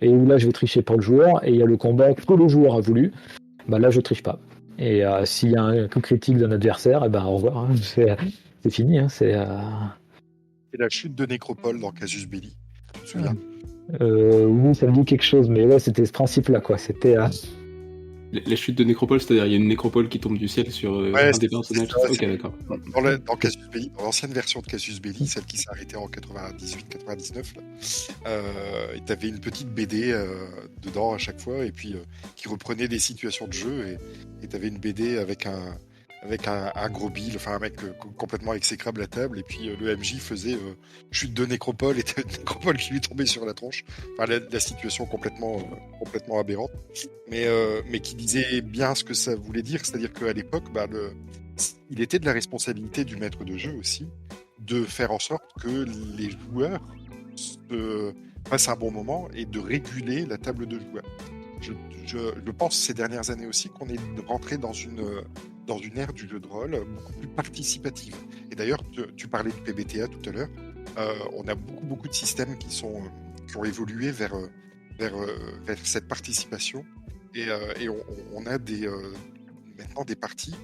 Et où là je vais tricher pour le joueur. Et il y a le combat que le joueur a voulu. Bah là je triche pas. Et s'il y a un coup critique d'un adversaire, et ben au revoir. Hein. C'est fini. Hein. Et la chute de Nécropole dans Casus Belli, tu te souviens? Oui, ça me dit quelque chose, mais ouais, c'était ce principe-là, quoi. C'était. La chute de Nécropole, c'est-à-dire il y a une nécropole qui tombe du ciel sur un des personnages. Ok, d'accord. Dans Casus Belli, dans l'ancienne version de Casus Belli, celle qui s'est arrêtée en 98-99, tu avais une petite BD dedans à chaque fois, et puis qui reprenait des situations de jeu, et tu avais une BD avec un gros bill, enfin un mec complètement exécrable à table, et puis le MJ faisait chute de Nécropole, et t'avais une Nécropole qui lui tombait sur la tronche. Enfin, la situation complètement aberrante, mais qui disait bien ce que ça voulait dire, c'est-à-dire qu'à l'époque, il était de la responsabilité du maître de jeu aussi de faire en sorte que les joueurs passent un bon moment et de réguler la table de joueurs. Je pense ces dernières années aussi qu'on est rentré dans une ère du jeu de rôle beaucoup plus participative. Et d'ailleurs, tu parlais de PBTA tout à l'heure, on a beaucoup de systèmes qui ont évolué vers cette participation, et on a maintenant des parties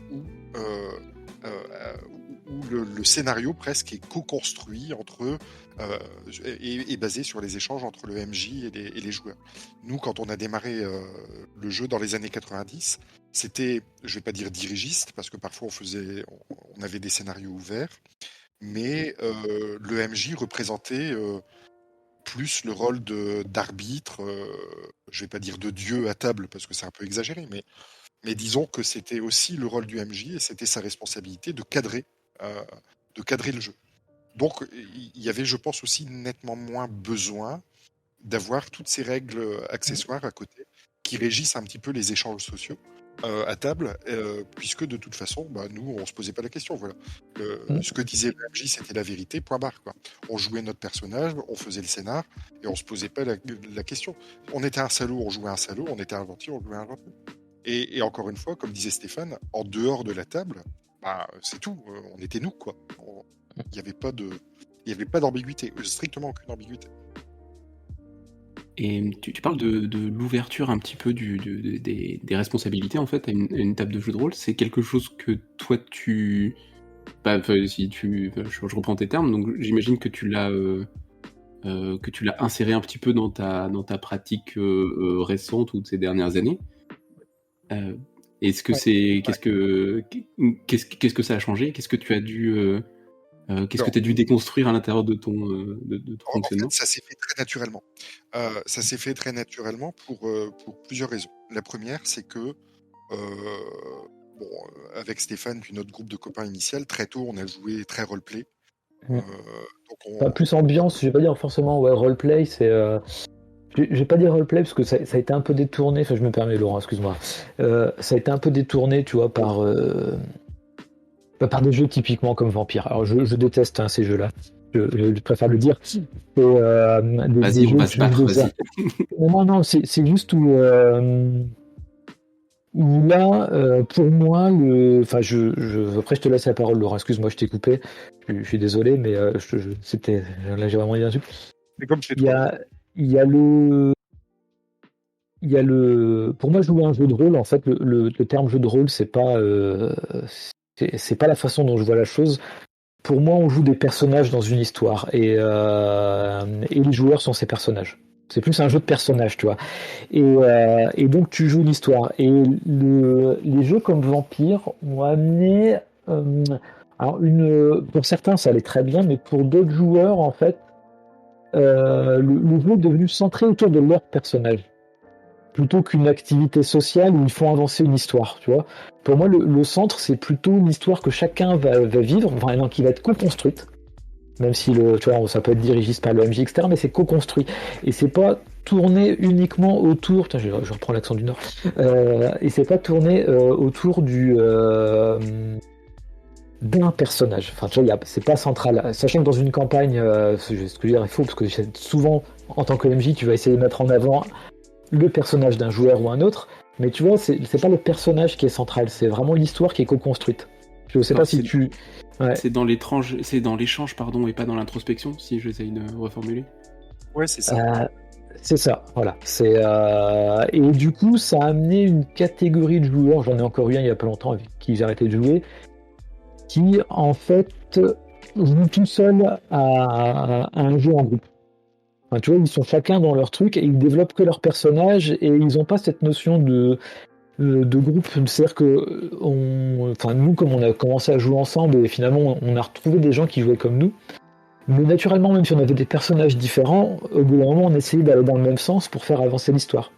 où le scénario presque est co-construit et basé sur les échanges entre le MJ et les joueurs. Nous, quand on a démarré le jeu dans les années 90, c'était, je vais pas dire dirigiste, parce que parfois on avait des scénarios ouverts, mais le MJ représentait plus le rôle d'arbitre, je vais pas dire de dieu à table, parce que c'est un peu exagéré, mais disons que c'était aussi le rôle du MJ, et c'était sa responsabilité de cadrer le jeu. Donc il y avait, je pense, aussi nettement moins besoin d'avoir toutes ces règles accessoires à côté qui régissent un petit peu les échanges sociaux à table, puisque de toute façon, nous, on se posait pas la question. Voilà. Ce que disait le MJ, c'était la vérité, point barre, quoi. On jouait notre personnage, on faisait le scénar, et on se posait pas la question. On était un salaud, on jouait un salaud, on était un gentil, on jouait un gentil. Et encore une fois, comme disait Stéphane, en dehors de la table, c'est tout. On était nous, quoi. Il n'y avait pas d'ambiguïté, strictement aucune ambiguïté. Et tu parles de l'ouverture un petit peu des responsabilités en fait à une table de jeu de rôle. C'est quelque chose que toi je reprends tes termes, donc j'imagine que tu l'as inséré un petit peu dans ta pratique récente ou de ces dernières années. Est-ce que qu'est-ce que ça a changé? Qu'est-ce que tu as dû qu'est-ce que tu as dû déconstruire à l'intérieur de ton fonctionnement? En fait, ça s'est fait très naturellement. Ça s'est fait très naturellement pour plusieurs raisons. La première, c'est que avec Stéphane puis notre groupe de copains initial, très tôt, on a joué très roleplay. Plus ambiance, je vais pas dire forcément roleplay, c'est... Je vais pas dire roleplay parce que ça a été un peu détourné, enfin je me permets Laurent, excuse-moi. Ça a été un peu détourné, tu vois, par des jeux typiquement comme Vampire. Alors je déteste ces jeux-là. Je préfère le dire. Vas-y, on va se battre, vas-y. Non, c'est juste où là, pour moi, après je te laisse la parole, Laurent. Excuse-moi, je t'ai coupé. Je suis désolé, mais là j'ai vraiment dit un truc. Mais comme chez toi. Il y a pour moi, jouer un jeu de rôle, en fait, le terme jeu de rôle, c'est pas la façon dont je vois la chose. Pour moi, on joue des personnages dans une histoire, et les joueurs sont ces personnages. C'est plus un jeu de personnages, tu vois. Et donc, tu joues l'histoire. Et les jeux comme Vampire ont amené... pour certains, ça allait très bien, mais pour d'autres joueurs, en fait, le jeu est devenu centré autour de leur personnage, plutôt qu'une activité sociale où il faut avancer une histoire, tu vois. Pour moi, le centre, c'est plutôt une histoire que chacun va vivre, vraiment, qui va être co-construite, même si tu vois, ça peut être dirigiste par le MJ, etc., mais c'est co-construit. Et c'est pas tourné uniquement autour. Putain, je reprends l'accent du Nord. Il s'est pas tourné autour d'un personnage. Enfin, tu vois, c'est pas central. Sachant que dans une campagne, ce que je veux dire est faux, parce que souvent, en tant que MJ, tu vas essayer de mettre en avant le personnage d'un joueur ou un autre, mais tu vois, c'est pas le personnage qui est central, c'est vraiment l'histoire qui est co-construite. Je sais pas si tu... Ouais. C'est dans l'échange, pardon, et pas dans l'introspection, si j'essaye de reformuler. Ouais, c'est ça. C'est ça, voilà. Et du coup, ça a amené une catégorie de joueurs, j'en ai encore eu un il y a pas longtemps avec qui j'ai arrêté de jouer, qui en fait jouent tout seul à un jeu en groupe. Enfin, tu vois, ils sont chacun dans leur truc et ils développent que leur personnage et ils n'ont pas cette notion de groupe. C'est-à-dire que nous, comme on a commencé à jouer ensemble et finalement on a retrouvé des gens qui jouaient comme nous, mais naturellement, même si on avait des personnages différents, au bout d'un moment on essayait d'aller dans le même sens pour faire avancer l'histoire.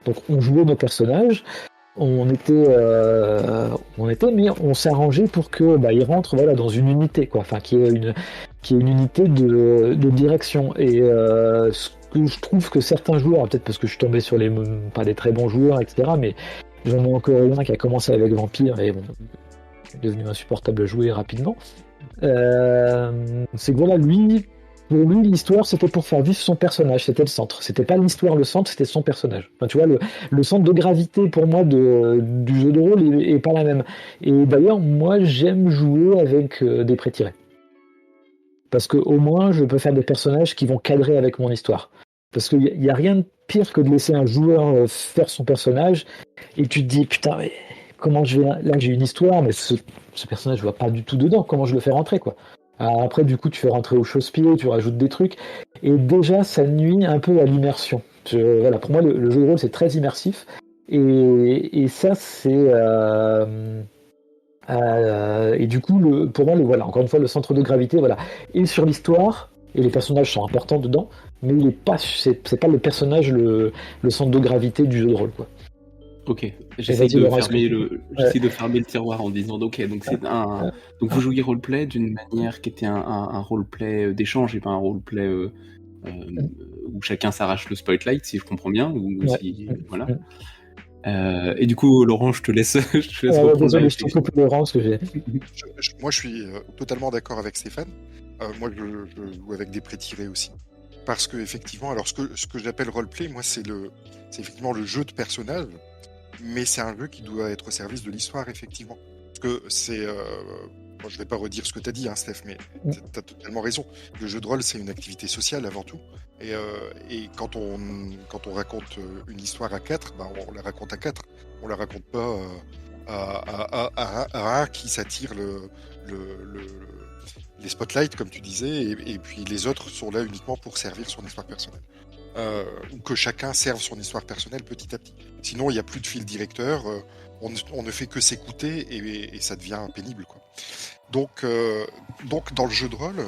Donc on jouait nos personnages, mais on s'est arrangé pour que ils rentrent dans une unité, quoi. Enfin, qu'il y ait une unité de direction. Et ce que je trouve que certains joueurs, peut-être parce que je suis tombé sur pas des très bons joueurs, etc., mais j'en ai encore un qui a commencé avec Vampire et bon, est devenu insupportable à jouer rapidement. C'est que pour lui, l'histoire, c'était pour faire vivre son personnage, c'était le centre. C'était pas l'histoire le centre, c'était son personnage. Enfin, tu vois, le centre de gravité pour moi du jeu de rôle est pas la même. Et d'ailleurs, moi, j'aime jouer avec des pré-tirés. Parce que au moins, je peux faire des personnages qui vont cadrer avec mon histoire. Parce qu'il y a rien de pire que de laisser un joueur faire son personnage et tu te dis, putain, mais comment je vais... Là, j'ai une histoire, mais ce personnage, je vois pas du tout dedans. Comment je le fais rentrer, quoi. Alors après, du coup, tu fais rentrer au chausse-pied, tu rajoutes des trucs, et déjà, ça nuit un peu à l'immersion. Voilà, pour moi, le jeu de rôle, c'est très immersif, et ça, c'est... et du coup, pour moi, voilà, encore une fois, le centre de gravité, voilà, est sur l'histoire, et les personnages sont importants dedans, mais c'est pas le personnage le centre de gravité du jeu de rôle, quoi. Ok, j'essaie de fermer le tiroir en disant ok, donc donc vous jouiez roleplay d'une manière qui était un roleplay d'échange et pas un roleplay où chacun s'arrache le spotlight, si je comprends bien, voilà. Et du coup, Laurent, je te laisse reprendre. Désolé, je te coupe Laurent, parce que j'ai... Moi, je suis totalement d'accord avec Stéphane. Moi, je joue avec des pré-tirés aussi. Parce que, effectivement, alors ce que j'appelle roleplay, moi, c'est effectivement le jeu de personnages, mais c'est un jeu qui doit être au service de l'histoire, effectivement. Parce que c'est... Bon, je vais pas redire ce que tu as dit, hein, Steph, mais tu as totalement raison. Le jeu de rôle, c'est une activité sociale avant tout. Et quand on raconte une histoire à 4, on la raconte à 4. On la raconte pas à un qui s'attire les spotlights, comme tu disais, et puis les autres sont là uniquement pour servir son histoire personnelle. Ou que chacun serve son histoire personnelle petit à petit. Sinon, il n'y a plus de fil directeur, on ne fait que s'écouter et ça devient pénible, quoi. Donc, dans le jeu de rôle,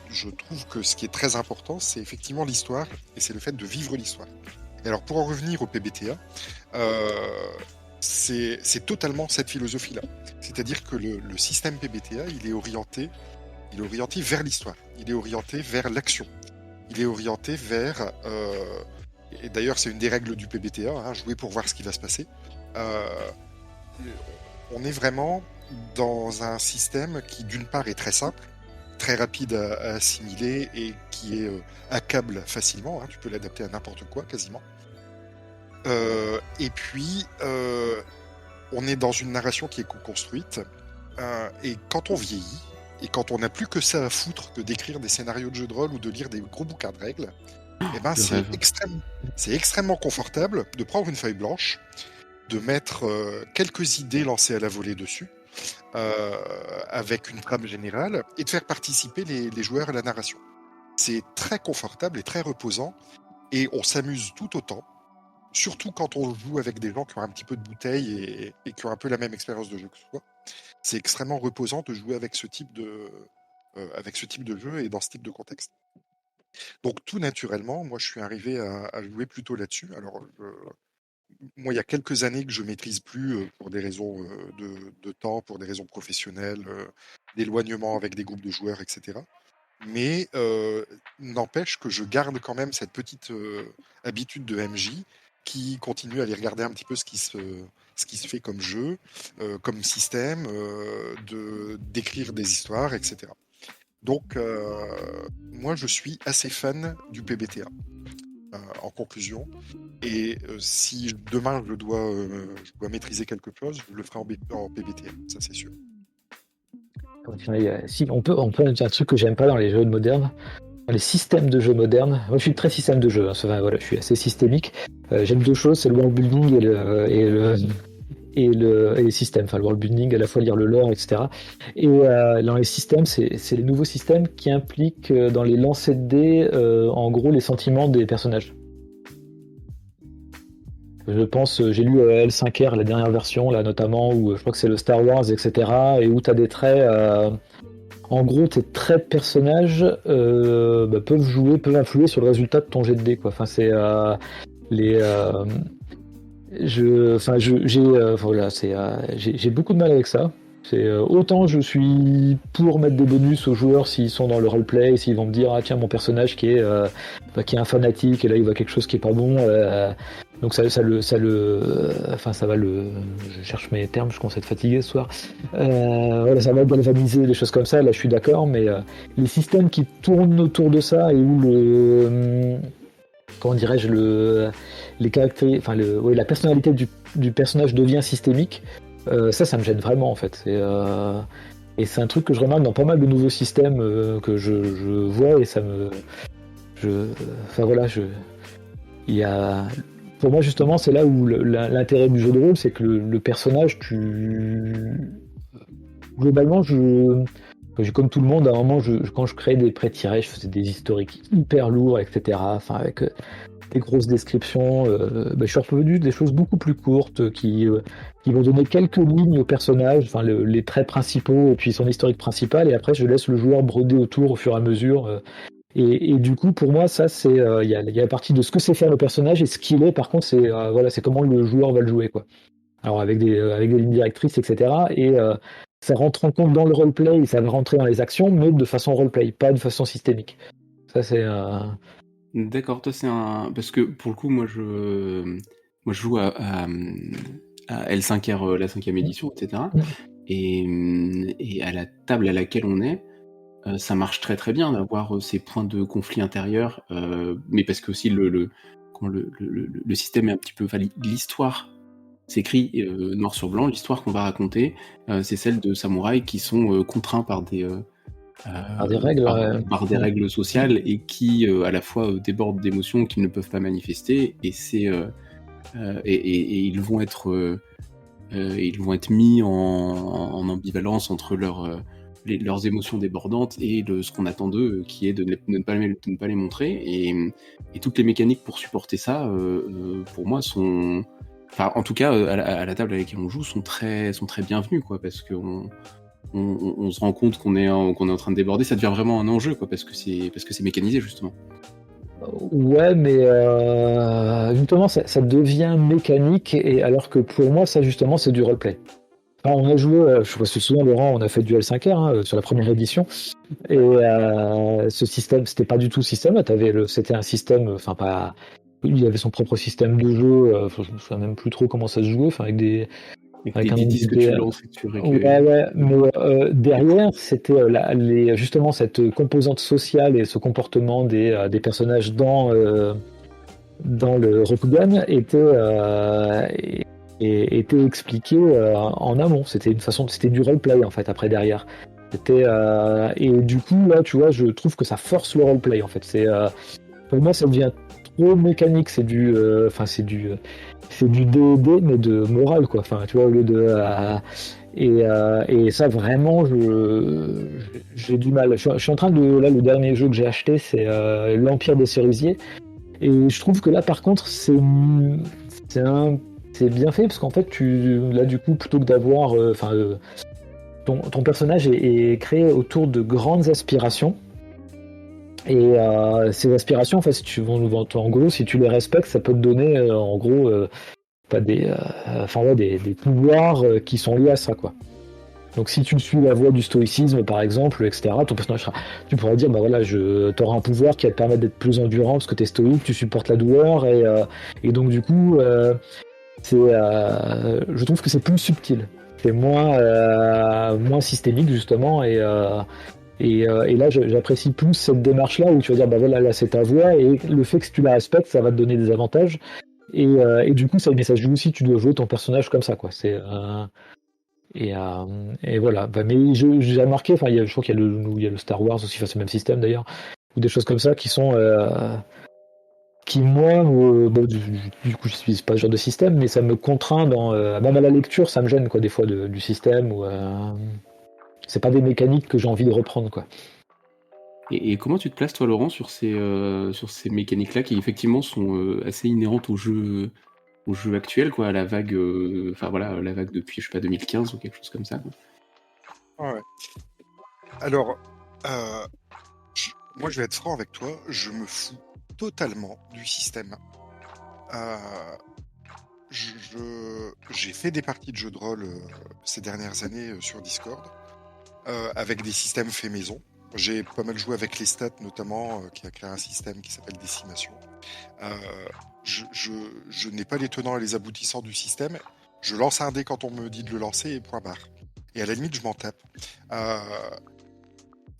je trouve que ce qui est très important, c'est effectivement l'histoire, et c'est le fait de vivre l'histoire. Et alors, pour en revenir au PBTA, c'est totalement cette philosophie-là. C'est-à-dire que le système PBTA, il est orienté vers l'histoire, il est orienté vers l'action, il est orienté vers... et d'ailleurs, c'est une des règles du PBTA, hein, jouer pour voir ce qui va se passer. On est vraiment dans un système qui, d'une part, est très simple, très rapide à assimiler et qui est hackable facilement. Hein, tu peux l'adapter à n'importe quoi, quasiment. Et puis, on est dans une narration qui est co-construite. Et quand on vieillit, et quand on n'a plus que ça à foutre que d'écrire des scénarios de jeux de rôle ou de lire des gros bouquins de règles, c'est extrêmement confortable de prendre une feuille blanche, de mettre quelques idées lancées à la volée dessus, avec une trame générale, et de faire participer les joueurs à la narration. C'est très confortable et très reposant, et on s'amuse tout autant, surtout quand on joue avec des gens qui ont un petit peu de bouteille et qui ont un peu la même expérience de jeu que soi. C'est extrêmement reposant de jouer avec ce type de jeu et dans ce type de contexte. Donc tout naturellement, moi je suis arrivé à jouer plutôt là-dessus. Alors moi, il y a quelques années que je maîtrise plus pour des raisons de temps, pour des raisons professionnelles, d'éloignement avec des groupes de joueurs, etc. mais n'empêche que je garde quand même cette petite habitude de MJ qui continue à aller regarder un petit peu ce qui se fait comme jeu, comme système, d'écrire des histoires, etc. Donc, moi, je suis assez fan du PBTA, en conclusion. Et si demain je dois maîtriser quelque chose, je le ferai en PBTA, ça c'est sûr. Si, on peut un truc que j'aime pas dans les jeux modernes, dans les systèmes de jeux modernes. Moi, je suis très système de jeu, hein, voilà, je suis assez systémique. J'aime deux choses, c'est le world building et les systèmes. Enfin, le world building, à la fois lire le lore, etc. Et dans les systèmes, c'est les nouveaux systèmes qui impliquent dans les lancers de dés, en gros, les sentiments des personnages. Je pense, j'ai lu L5R, la dernière version, là notamment, où je crois que c'est le Star Wars, etc. Et où tu as des traits. En gros, tes traits de personnages peuvent influer sur le résultat de ton jet de dés, quoi. Enfin, c'est j'ai beaucoup de mal avec ça. Autant je suis pour mettre des bonus aux joueurs s'ils sont dans le roleplay, s'ils vont me dire tiens, mon personnage qui est un fanatique et là il voit quelque chose qui est pas bon, donc je cherche mes termes, je commence à être fatigué ce soir. Ça va galvaniser, des choses comme ça, là je suis d'accord, mais les systèmes qui tournent autour de ça et où comment dirais-je, les caractéristiques, la personnalité du personnage devient systémique. Ça me gêne vraiment en fait. Et c'est un truc que je remarque dans pas mal de nouveaux systèmes que je vois, et ça me. Pour moi justement, c'est là où l'intérêt du jeu de rôle, c'est que le personnage, globalement, comme tout le monde, à un moment, quand je créais des pré-tirés, je faisais des historiques hyper lourds, etc. Enfin, avec des grosses descriptions. Je suis revenu des choses beaucoup plus courtes qui vont donner quelques lignes au personnage, enfin les traits principaux et puis son historique principal, et après je laisse le joueur broder autour au fur et à mesure. Et du coup, pour moi, ça, c'est il y a la partie de ce que c'est faire le personnage, et ce qu'il est, par contre, c'est comment le joueur va le jouer, quoi. Alors avec des lignes directrices, etc. Et ça rentre en compte dans le roleplay, et ça va rentrer dans les actions, mais de façon roleplay, pas de façon systémique. Ça, c'est D'accord, toi c'est un... Parce que pour le coup, moi je joue à L5R, la 5e édition, etc. Et à la table à laquelle on est, ça marche très très bien d'avoir ces points de conflit intérieur, mais parce que aussi le système est un petit peu... Enfin, l'histoire s'écrit noir sur blanc, l'histoire qu'on va raconter, c'est celle de samouraïs qui sont contraints par des... par des règles, par des règles sociales, et qui à la fois débordent d'émotions qu'ils ne peuvent pas manifester, et ils vont être mis en ambivalence entre leurs émotions débordantes et ce qu'on attend d'eux, qui est de ne pas les montrer, et toutes les mécaniques pour supporter ça, pour moi sont... Enfin, en tout cas, à la table avec laquelle on joue, sont très bienvenus, quoi, parce qu'on se rend compte qu'on est en train de déborder. Ça devient vraiment un enjeu, quoi, parce que c'est mécanisé, justement. Ouais, mais justement, ça devient mécanique, et alors que pour moi, ça justement, c'est du roleplay. Enfin, on a joué, je me souviens, Laurent, on a fait du L5R sur la première édition, et ce système, c'était pas du tout ce système. C'était un système, enfin pas. Il y avait son propre système de jeu. Je me souviens même plus trop comment ça se jouait. Enfin, avec des disques que tu lances et que tu récupères. Ouais, mais derrière, c'était justement cette composante sociale et ce comportement des personnages dans le Rokugan était expliqué en amont. C'était du roleplay en fait après derrière. Et du coup là, tu vois, je trouve que ça force le roleplay en fait. Pour moi, ça devient trop mécanique. C'est du D&D, mais de morale, quoi. Enfin, tu vois, au lieu de... et ça, vraiment, j'ai du mal. Je suis en train de... Là, le dernier jeu que j'ai acheté, c'est l'Empire des Cerisiers. Et je trouve que là, par contre, c'est bien fait, parce qu'en fait, là, du coup, plutôt que d'avoir... ton personnage est créé autour de grandes aspirations. Et ces aspirations, en fait, en gros, si tu les respectes, ça peut te donner, en gros, des pouvoirs qui sont liés à ça, quoi. Donc si tu suis la voie du stoïcisme par exemple, etc., ton personnage tu pourrais dire bah voilà, t'auras un pouvoir qui va te permettre d'être plus endurant parce que t'es stoïque, tu supportes la douleur et donc du coup je trouve que c'est plus subtil, c'est moins systémique justement et là j'apprécie plus cette démarche là où tu vas dire bah voilà là c'est ta voie et le fait que si tu la respectes ça va te donner des avantages et du coup mais ça joue aussi tu dois jouer ton personnage comme ça quoi et voilà. Bah, mais j'ai remarqué, enfin, je crois qu'il y a le Star Wars aussi, enfin, c'est le même système d'ailleurs, ou des choses comme ça qui sont. Qui, moi, bon, du coup, je n'utilise pas ce genre de système, mais ça me contraint même à la lecture, ça me gêne, quoi, des fois, du système, ou. C'est pas des mécaniques que j'ai envie de reprendre, quoi. Et comment tu te places, toi, Laurent, sur ces mécaniques-là qui, effectivement, sont assez inhérentes au jeu actuel, quoi, à la vague, la vague depuis, je sais pas, 2015 ou quelque chose comme ça, quoi. Ouais. Alors, moi je vais être franc avec toi, je me fous totalement du système. J'ai fait des parties de jeux de rôle ces dernières années sur Discord avec des systèmes faits maison. J'ai pas mal joué avec les stats notamment, qui a créé un système qui s'appelle Décimation. Je n'ai pas les tenants et les aboutissants du système. Je lance un dé quand on me dit de le lancer et point barre. Et à la limite, je m'en tape.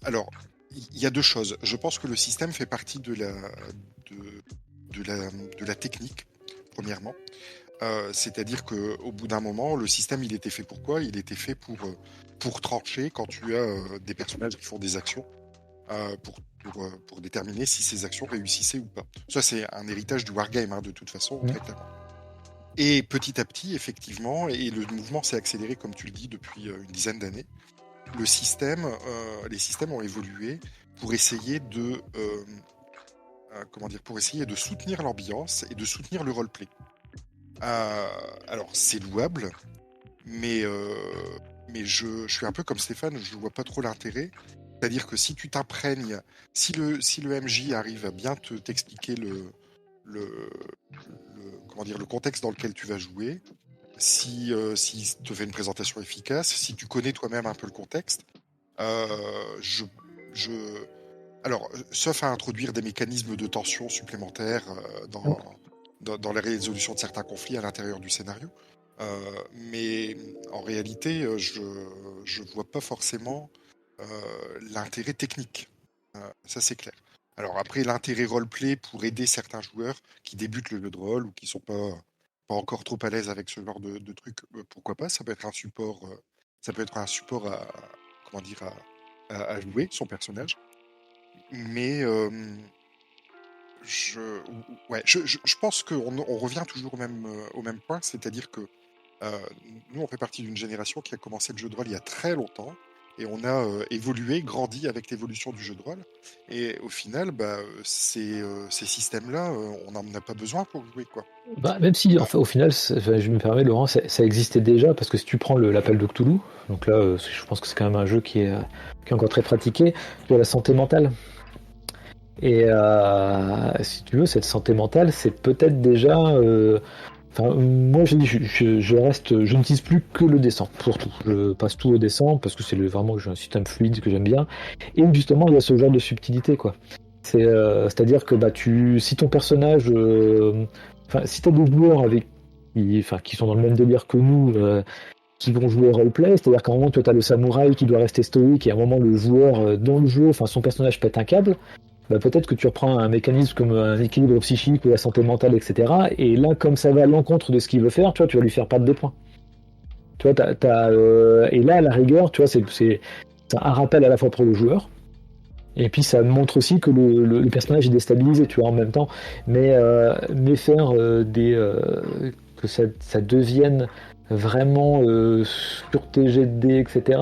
Alors, il y a deux choses. Je pense que le système fait partie de la technique, premièrement. C'est-à-dire qu'au bout d'un moment, le système, il était fait pour quoi ? Il était fait pour trancher quand tu as des personnages qui font des actions, pour déterminer si ces actions réussissaient ou pas. Ça, c'est un héritage du wargame, hein, de toute façon, très clairement. Et petit à petit, effectivement, et le mouvement s'est accéléré, comme tu le dis, depuis une dizaine d'années, les systèmes ont évolué pour essayer de soutenir l'ambiance et de soutenir le roleplay. Alors, c'est louable, mais je suis un peu comme Stéphane, je vois pas trop l'intérêt. C'est-à-dire que si tu t'imprègnes, si le MJ arrive à bien t'expliquer le contexte dans lequel tu vas jouer, s'il te fait une présentation efficace, si tu connais toi-même un peu le contexte, alors, sauf à introduire des mécanismes de tension supplémentaires dans la résolution de certains conflits à l'intérieur du scénario, mais en réalité, je vois pas forcément l'intérêt technique. Ça, c'est clair. Alors après, l'intérêt roleplay pour aider certains joueurs qui débutent le jeu de rôle ou qui sont pas encore trop à l'aise avec ce genre de truc, pourquoi pas, ça peut être un support à jouer son personnage. Mais je pense qu'on revient toujours au même point, c'est-à-dire que nous, on fait partie d'une génération qui a commencé le jeu de rôle il y a très longtemps, et on a évolué, grandi avec l'évolution du jeu de rôle. Et au final, ces systèmes-là, on n'en a pas besoin pour jouer, quoi. Bah, même si, enfin, au final, je me permets, Laurent, ça existait déjà, parce que si tu prends l'appel de Cthulhu, donc là, je pense que c'est quand même un jeu qui est encore très pratiqué, tu as la santé mentale. Et si tu veux, cette santé mentale, c'est peut-être déjà... moi, je n'utilise plus que le dessin pour tout. Je passe tout au dessin parce que c'est vraiment un système fluide que j'aime bien. Et justement, il y a ce genre de subtilité, quoi. C'est-à-dire que si ton personnage, si t'as des joueurs qui sont dans le même délire que nous, qui vont jouer roleplay, c'est-à-dire qu'à un moment, toi, t'as le samouraï qui doit rester stoïque, et à un moment, le joueur dans le jeu, son personnage pète un câble. Peut-être que tu reprends un mécanisme comme un équilibre psychique ou la santé mentale, etc. Et là, comme ça va à l'encontre de ce qu'il veut faire, tu vois, tu vas lui faire perdre des points. Tu vois, et là, à la rigueur, tu vois, c'est un rappel à la fois pour le joueur, et puis ça montre aussi que le personnage est déstabilisé, tu vois, en même temps. Mais faire que ça devienne vraiment sur tes jets de dés, etc.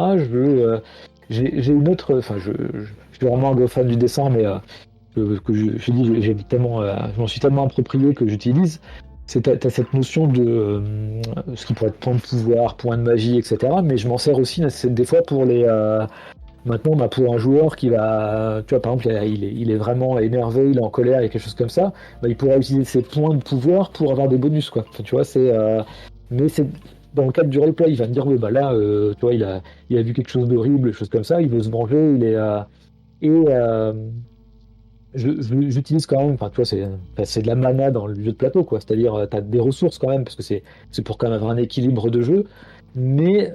J'ai une autre... je suis vraiment un gros fan du dessin, mais je m'en suis tellement approprié que j'utilise. T'as cette notion de ce qui pourrait être point de pouvoir, point de magie, etc. Mais je m'en sers aussi des fois pour maintenant, pour un joueur qui va, tu vois, par exemple, il est vraiment énervé, il est en colère, il y a quelque chose comme ça, il pourra utiliser ses points de pouvoir pour avoir des bonus, quoi. Enfin, tu vois, mais dans le cadre du roleplay, il va me dire, oui, bah là, tu vois, il a vu quelque chose d'horrible, des choses comme ça, il veut se venger, et j'utilise quand même, enfin, tu vois, c'est de la mana dans le jeu de plateau, quoi. C'est-à-dire, tu as des ressources quand même, parce que c'est pour quand même avoir un équilibre de jeu, mais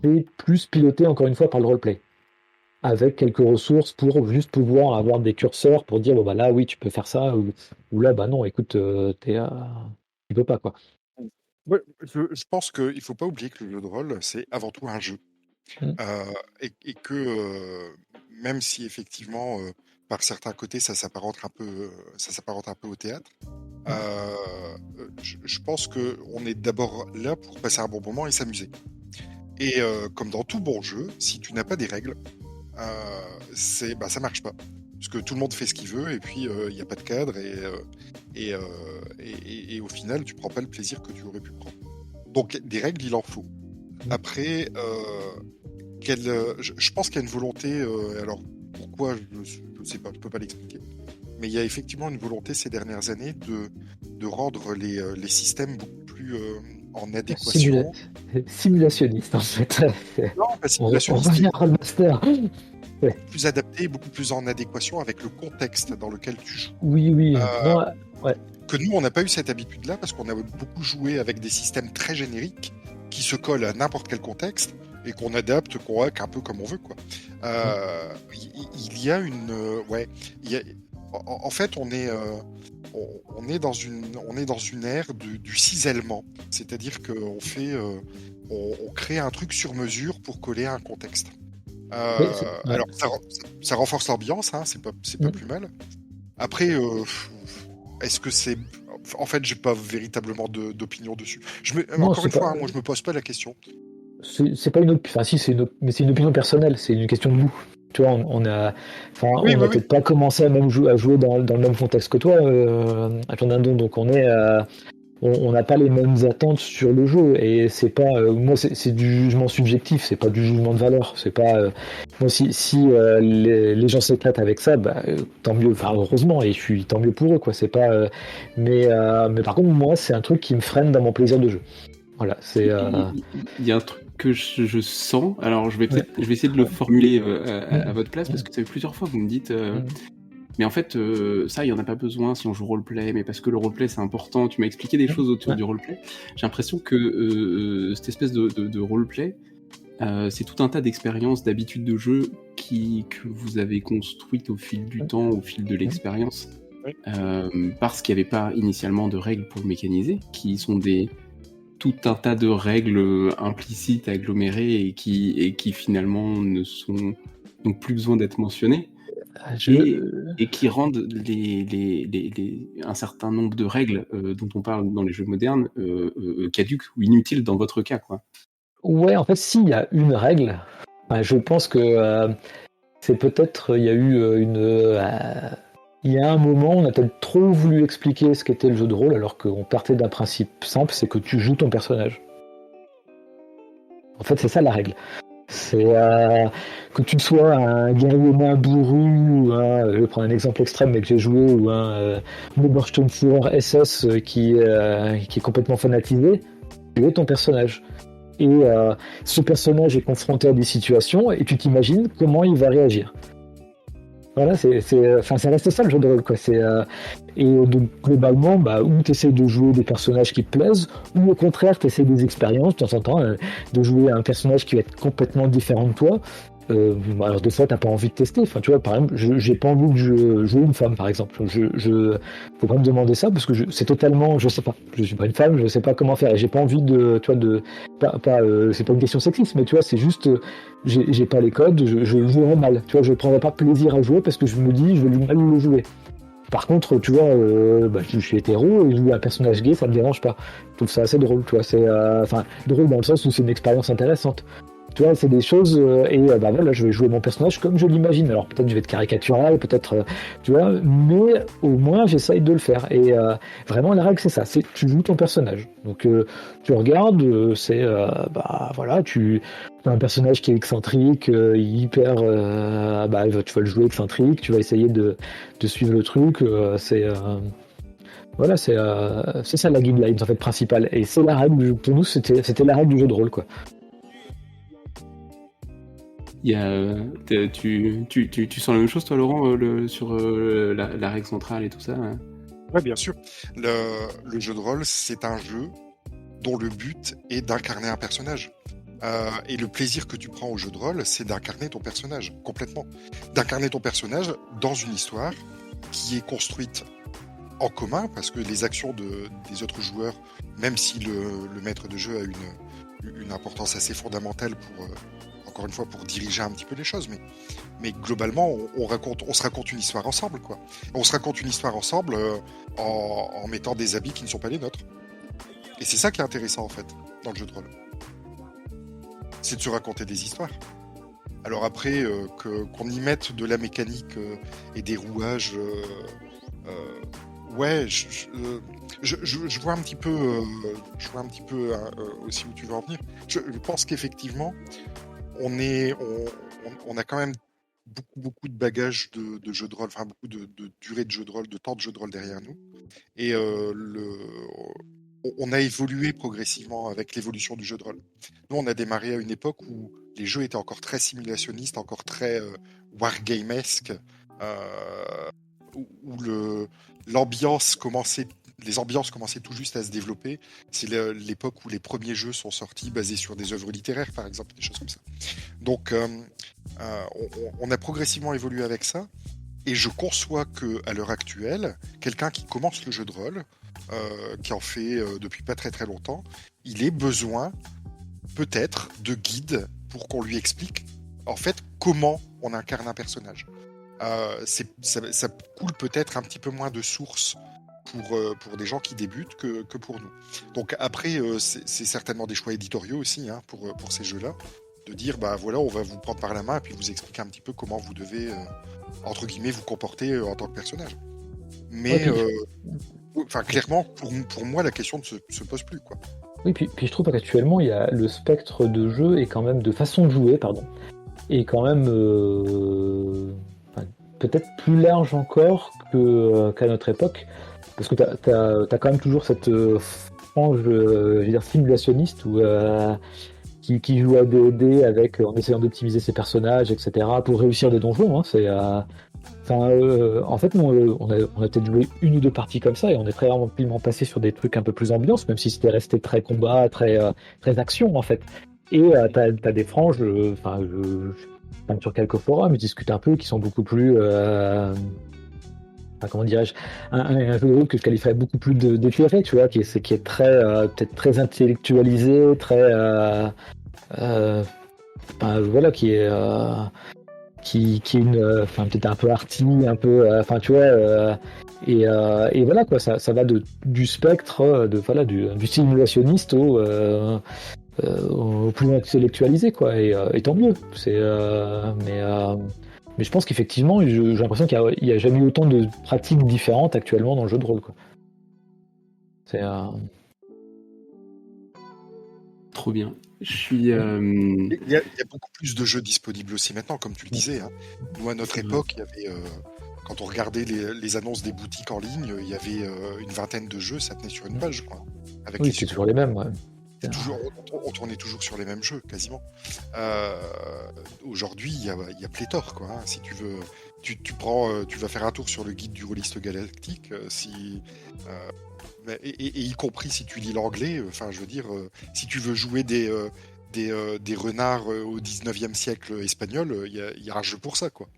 c'est plus piloté, encore une fois, par le roleplay. Avec quelques ressources pour juste pouvoir avoir des curseurs pour dire, bon, bah là, oui, tu peux faire ça, ou là, bah non, écoute, tu peux pas, quoi. Ouais, je pense qu'il ne faut pas oublier que le jeu de rôle, c'est avant tout un jeu. Mm. Et que même si effectivement, par certains côtés, ça s'apparente un peu au théâtre, je pense qu'on est d'abord là pour passer un bon moment et s'amuser. Et comme dans tout bon jeu, si tu n'as pas des règles, ça marche pas. Parce que tout le monde fait ce qu'il veut et puis il n'y a pas de cadre et au final, tu prends pas le plaisir que tu aurais pu prendre. Donc des règles, il en faut. Après, je pense qu'il y a une volonté, alors pourquoi, je sais pas, je peux pas l'expliquer, mais il y a effectivement une volonté ces dernières années de rendre les systèmes beaucoup plus en adéquation. Simulationniste, en fait. Non, pas On simulationniste, revient à Rollmaster. Ouais. plus adapté, beaucoup plus en adéquation avec le contexte dans lequel tu joues. Oui. Non, ouais. Que nous, on n'a pas eu cette habitude-là parce qu'on a beaucoup joué avec des systèmes très génériques qui se collent à n'importe quel contexte et qu'on adapte, qu'on hack un peu comme on veut, quoi. Il y a une, en fait, on est dans une ère du cisaillement, c'est-à-dire qu'on on crée un truc sur mesure pour coller à un contexte. Oui, alors ça renforce l'ambiance, hein, c'est pas plus mal. Après, est-ce que c'est... En fait, j'ai pas véritablement d'opinion dessus. Encore une fois, moi je me pose pas la question. C'est pas une opinion, enfin si, mais c'est une opinion personnelle, c'est une question de goût. Tu vois, on a peut-être pas commencé à jouer dans le même contexte que toi, à ton Dindon, donc on n'a pas les mêmes attentes sur le jeu, et c'est pas moi c'est du jugement subjectif, c'est pas du jugement de valeur, c'est pas moi si les gens s'éclatent avec ça, bah, tant mieux, enfin heureusement, et je suis tant mieux pour eux, quoi. C'est pas mais par contre moi c'est un truc qui me freine dans mon plaisir de jeu. Voilà, c'est il y a un truc que je sens, alors je vais essayer de le formuler à votre place, parce que ça fait plusieurs fois que vous me dites mais en fait, ça, il n'y en a pas besoin si on joue roleplay, mais parce que le roleplay, c'est important. Tu m'as expliqué des choses autour du roleplay. J'ai l'impression que cette espèce de roleplay, c'est tout un tas d'expériences, d'habitudes de jeu que vous avez construites au fil du temps, au fil de l'expérience, parce qu'il n'y avait pas initialement de règles pour le mécaniser, qui sont tout un tas de règles implicites, agglomérées, et qui finalement n'ont plus besoin d'être mentionnées. Et qui rendent un certain nombre de règles dont on parle dans les jeux modernes caduques ou inutiles dans votre cas, quoi. Ouais, en fait, s'il y a une règle, je pense que c'est peut-être il y a eu il y a un moment, on a peut-être trop voulu expliquer ce qu'était le jeu de rôle, alors qu'on partait d'un principe simple, c'est que tu joues ton personnage. En fait, c'est ça la règle. C'est que tu sois un guerrier nain bourru, ou je vais prendre un exemple extrême mais que j'ai joué, ou un Obersturmführer SS qui est complètement fanatisé, tu es ton personnage. Et ce personnage est confronté à des situations et tu t'imagines comment il va réagir. Voilà, ça reste ça le jeu de rôle, quoi. Et donc globalement, ou tu essaies de jouer des personnages qui te plaisent, ou au contraire, tu essaies des expériences de temps en temps, de jouer un personnage qui va être complètement différent de toi. Alors des fois, t'as pas envie de tester. Enfin, tu vois, par exemple, j'ai pas envie de jouer une femme, par exemple. Faut pas me demander ça parce que c'est totalement, je sais pas. Je suis pas une femme, je sais pas comment faire. Et j'ai pas envie c'est pas une question sexiste, mais tu vois, c'est juste, j'ai pas les codes, je jouerai mal. Tu vois, je prendrai pas plaisir à jouer parce que je me dis, je vais mal le jouer. Par contre, tu vois, je suis hétéro et jouer un personnage gay, ça me dérange pas. Je trouve ça assez drôle, tu vois. C'est drôle dans le sens où c'est une expérience intéressante. Tu vois, c'est des choses, voilà, je vais jouer mon personnage comme je l'imagine. Alors peut-être je vais être caricatural, peut-être, tu vois, mais au moins j'essaye de le faire. Et vraiment, la règle, c'est ça, c'est tu joues ton personnage. Donc tu regardes, voilà, tu as un personnage qui est excentrique, hyper, tu vas le jouer excentrique, tu vas essayer de suivre le truc, Voilà, c'est ça la guideline en fait principale. Et c'est la règle, pour nous, c'était la règle du jeu de rôle, quoi. Il y a, tu sens la même chose, toi, Laurent, sur la règle centrale et tout ça, hein? Ouais, bien sûr. Le jeu de rôle, c'est un jeu dont le but est d'incarner un personnage. Et le plaisir que tu prends au jeu de rôle, c'est d'incarner ton personnage, complètement. D'incarner ton personnage dans une histoire qui est construite en commun, parce que les actions des autres joueurs, même si le maître de jeu a une importance assez fondamentale pour, encore une fois, pour diriger un petit peu les choses, mais globalement, on se raconte une histoire ensemble, quoi. On se raconte une histoire ensemble en mettant des habits qui ne sont pas les nôtres. Et c'est ça qui est intéressant, en fait, dans le jeu de rôle. C'est de se raconter des histoires. Alors après, qu'on y mette de la mécanique et des rouages... ouais, je vois un petit peu, aussi où tu veux en venir. Je pense qu'effectivement, on a quand même beaucoup de bagages de jeux de rôle, enfin beaucoup de durée de jeu de rôle, de temps de jeu de rôle derrière nous. Et on a évolué progressivement avec l'évolution du jeu de rôle. Nous, on a démarré à une époque où les jeux étaient encore très simulationnistes, encore très wargamesque, où les ambiances commençaient tout juste à se développer. C'est l'époque où les premiers jeux sont sortis basés sur des œuvres littéraires, par exemple, des choses comme ça. Donc, on a progressivement évolué avec ça. Et je conçois qu'à l'heure actuelle, quelqu'un qui commence le jeu de rôle, qui en fait depuis pas très très longtemps, il ait besoin peut-être de guides pour qu'on lui explique en fait comment on incarne un personnage. Ça coule peut-être un petit peu moins de sources pour des gens qui débutent que pour nous. Donc après, c'est certainement des choix éditoriaux aussi, hein, pour ces jeux-là, de dire bah voilà, on va vous prendre par la main et puis vous expliquer un petit peu comment vous devez entre guillemets vous comporter en tant que personnage. Mais clairement, pour moi, la question ne se pose plus, quoi. Oui, puis je trouve qu'actuellement, il y a le spectre de jeu et quand même de façon de jouer, pardon, est quand même peut-être plus large encore qu'à notre époque, parce que t'as quand même toujours cette frange, je veux dire, simulationniste qui joue à D&D en essayant d'optimiser ses personnages, etc., pour réussir des donjons. Hein, en fait, nous, on a peut-être joué une ou deux parties comme ça et on est très rapidement passé sur des trucs un peu plus ambiance, même si c'était resté très combat, très action en fait. Et t'as des franges, je sur quelques forums, je discute un peu, qui sont beaucoup plus, comment dirais-je, un jeu de rôle que je qualifierais beaucoup plus d'éclairé, tu vois, qui est très, peut-être très intellectualisé, très, voilà, qui est une, peut-être un peu arty, un peu, tu vois, et voilà quoi, ça va du spectre, du simulationniste au plus intellectualisé quoi, et tant mieux. Mais je pense qu'effectivement, j'ai l'impression qu'il n'y a jamais eu autant de pratiques différentes actuellement dans le jeu de rôle quoi. C'est trop bien. Je suis. Il y a beaucoup plus de jeux disponibles aussi maintenant, comme tu le disais. Hein. Nous, à notre époque, il y avait, quand on regardait les annonces des boutiques en ligne, il y avait une vingtaine de jeux, ça tenait sur une page. Quoi, avec oui, c'est toujours les mêmes. Ouais. On tournait toujours sur les mêmes jeux, quasiment. Aujourd'hui, il y a pléthore. Quoi, hein. Si tu veux, tu vas faire un tour sur le guide du rôliste galactique. Et y compris si tu lis l'anglais, je veux dire, si tu veux jouer des renards au 19e siècle espagnol, il y a un jeu pour ça, quoi.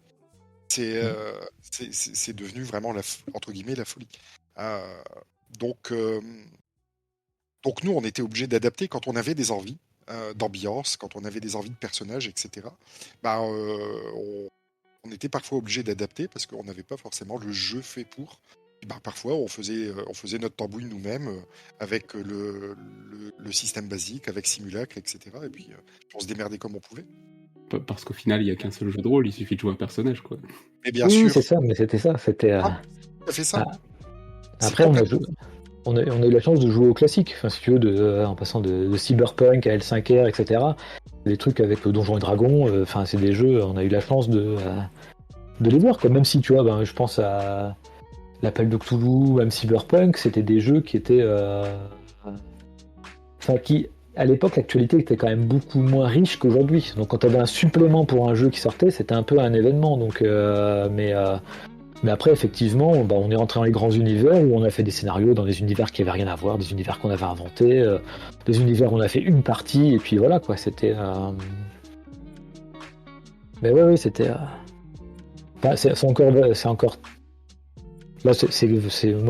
C'est devenu vraiment, entre guillemets, la folie. Donc nous, on était obligés d'adapter quand on avait des envies d'ambiance, quand on avait des envies de personnages, etc. On était parfois obligés d'adapter parce qu'on n'avait pas forcément le jeu fait pour. Parfois, on faisait notre tambouille nous-mêmes avec le système basique, avec simulacre, etc. Et puis, on se démerdait comme on pouvait. Parce qu'au final, il n'y a qu'un seul jeu de rôle, il suffit de jouer un personnage, quoi. Et bien sûr. C'est ça, mais c'était ça. Ça fait ça. Après, on a eu la chance de jouer au classique, si tu veux, en passant de Cyberpunk à L5R, etc. Des trucs avec Donjons et Dragons, c'est des jeux, on a eu la chance de les voir, quoi. Même si, tu vois, je pense à l'Appel de Cthulhu, même Cyberpunk, c'était des jeux qui étaient, enfin qui, à l'époque, l'actualité était quand même beaucoup moins riche qu'aujourd'hui. Donc quand tu avais un supplément pour un jeu qui sortait, c'était un peu un événement. Donc, mais après, effectivement, bah, on est rentré dans les grands univers où on a fait des scénarios dans des univers qui n'avaient rien à voir, des univers qu'on avait inventés, des univers où on a fait une partie, et puis voilà quoi. C'était. Mais ouais, c'était. Enfin, c'est encore. Là, moi,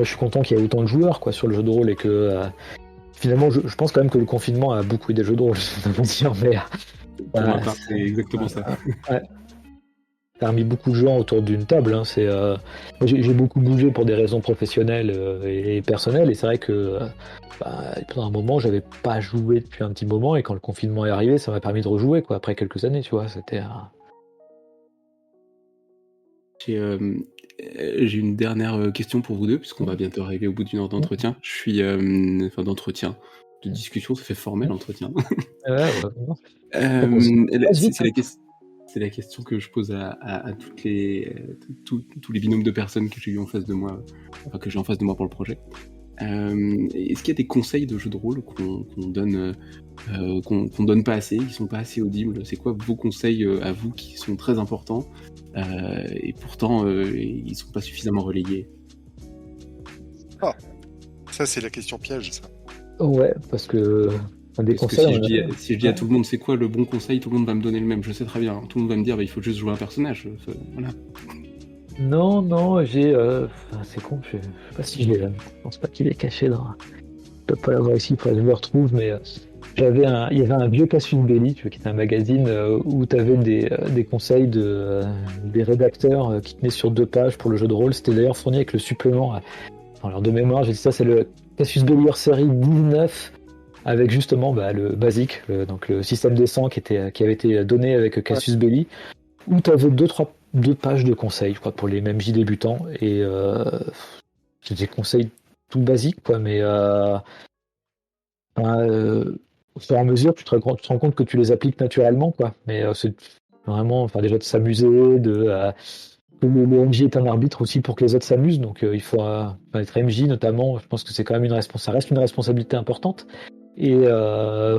je suis content qu'il y ait autant de joueurs quoi sur le jeu de rôle et que finalement, je pense quand même que le confinement a beaucoup aidé le jeu de rôle, je peux dire, mais Pour ma part, c'est exactement ça. Ouais. Ça a remis beaucoup de gens autour d'une table. Hein. Moi, j'ai beaucoup bougé pour des raisons professionnelles et personnelles, et c'est vrai que pendant un moment, j'avais pas joué depuis un petit moment, et quand le confinement est arrivé, ça m'a permis de rejouer quoi, après quelques années, tu vois. J'ai une dernière question pour vous deux, puisqu'on va bientôt arriver au bout d'une heure d'entretien. Je suis. Enfin, d'entretien. De discussion, ça fait formel, entretien. Ouais, non. C'est la question que je pose à tous les binômes de personnes que j'ai eu en face de moi, enfin, que j'ai en face de moi pour le projet. Est-ce qu'il y a des conseils de jeux de rôle qu'on donne pas assez, qui sont pas assez audibles? C'est quoi vos conseils à vous qui sont très importants et pourtant ils sont pas suffisamment relayés? Ah, ça c'est la question piège, ça. Ouais, parce que des Parce que conseils. si je dis à tout le monde c'est quoi le bon conseil, tout le monde va me donner le même. Je sais très bien. Tout le monde va me dire il faut juste jouer un personnage. Voilà. Non, c'est con, je sais pas si je pense pas qu'il est caché dans. Je peux pas l'avoir ici, il faudrait que je le retrouve, mais il y avait un vieux Cassius Belli, tu vois, qui était un magazine où tu avais des conseils des rédacteurs qui tenaient sur 2 pages pour le jeu de rôle. C'était d'ailleurs fourni avec le supplément. Alors de mémoire, j'ai dit ça, c'est le Cassius Belli hors série 19, avec justement le basique, donc le système des 100 qui avait été donné avec Cassius Belli, où tu avais 2 pages de conseils, je crois, pour les MJ débutants, et c'est des conseils tout basiques, quoi, mais au fur et à mesure, tu te rends compte que tu les appliques naturellement, quoi. Mais c'est vraiment, enfin, déjà de s'amuser, que le MJ est un arbitre aussi pour que les autres s'amusent, donc il faut être MJ notamment. Je pense que c'est quand même ça reste une responsabilité importante, et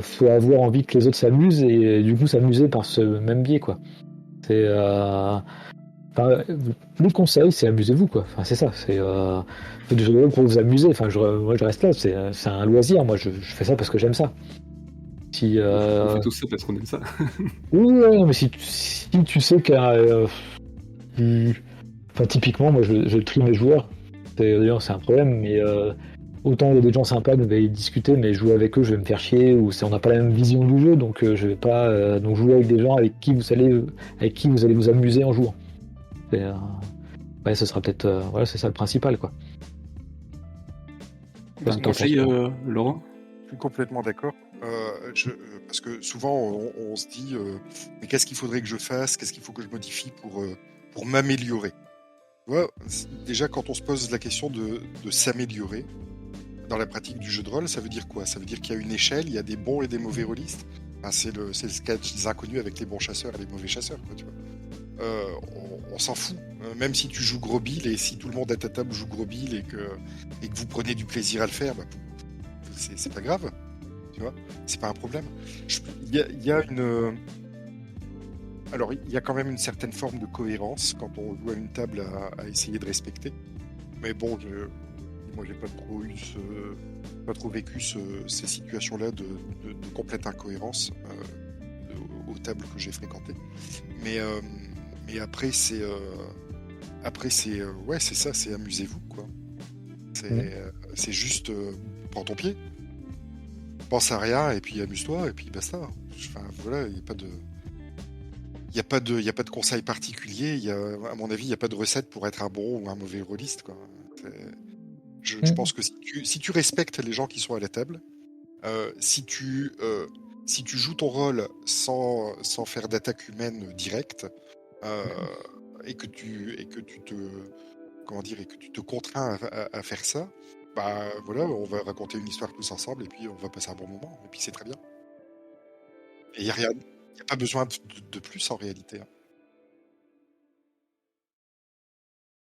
faut avoir envie que les autres s'amusent et du coup s'amuser par ce même biais, quoi. C'est le conseil, c'est amusez-vous, quoi. Enfin, c'est ça. Faites du jeu de rôle pour vous amuser. Enfin, moi, je reste là. C'est un loisir. Moi, je fais ça parce que j'aime ça. Si, On fait tous ça parce qu'on aime ça. Oui, ouais, mais si tu sais enfin, typiquement, moi, je trie mes joueurs. D'ailleurs, c'est un problème, mais autant il y a des gens sympas, vous allez discuter, mais jouer avec eux, je vais me faire chier, ou on n'a pas la même vision du jeu, donc je vais pas donc jouer avec des gens avec qui vous allez vous amuser en jouant. Ouais, ce sera peut-être. Voilà, c'est ça le principal, quoi. Un conseil, Laurent? Je suis complètement d'accord. Parce que souvent, on se dit mais qu'est-ce qu'il faudrait que je fasse? Qu'est-ce qu'il faut que je modifie pour m'améliorer? Tu vois, déjà, quand on se pose la question de s'améliorer dans la pratique du jeu de rôle, ça veut dire quoi? Ça veut dire qu'il y a une échelle, il y a des bons et des mauvais rôlistes. Enfin, c'est le sketch des inconnus avec les bons chasseurs et les mauvais chasseurs, quoi, tu vois. On s'en fout. Même si tu joues gros bill et si tout le monde à ta table joue gros bill et que vous prenez du plaisir à le faire, c'est pas grave. Tu vois, c'est pas un problème. Il y a une. Alors, il y a quand même une certaine forme de cohérence quand on joue à une table à essayer de respecter. Mais bon, moi, j'ai pas trop vécu ces situations-là de complète incohérence aux tables que j'ai fréquentées. Mais après, c'est ouais, c'est ça, c'est amusez-vous, quoi. C'est juste prends ton pied, pense à rien et puis amuse-toi et puis basta. Enfin voilà, il y a pas de conseil particulier. À mon avis, il y a pas de recette pour être un bon ou un mauvais rôliste, quoi. Je pense que si tu respectes les gens qui sont à la table, si tu joues ton rôle sans faire d'attaque humaine directe, et que tu te contrains à faire ça, bah voilà, on va raconter une histoire tous ensemble et puis on va passer un bon moment et puis c'est très bien. Et il y a pas besoin de plus en réalité, hein.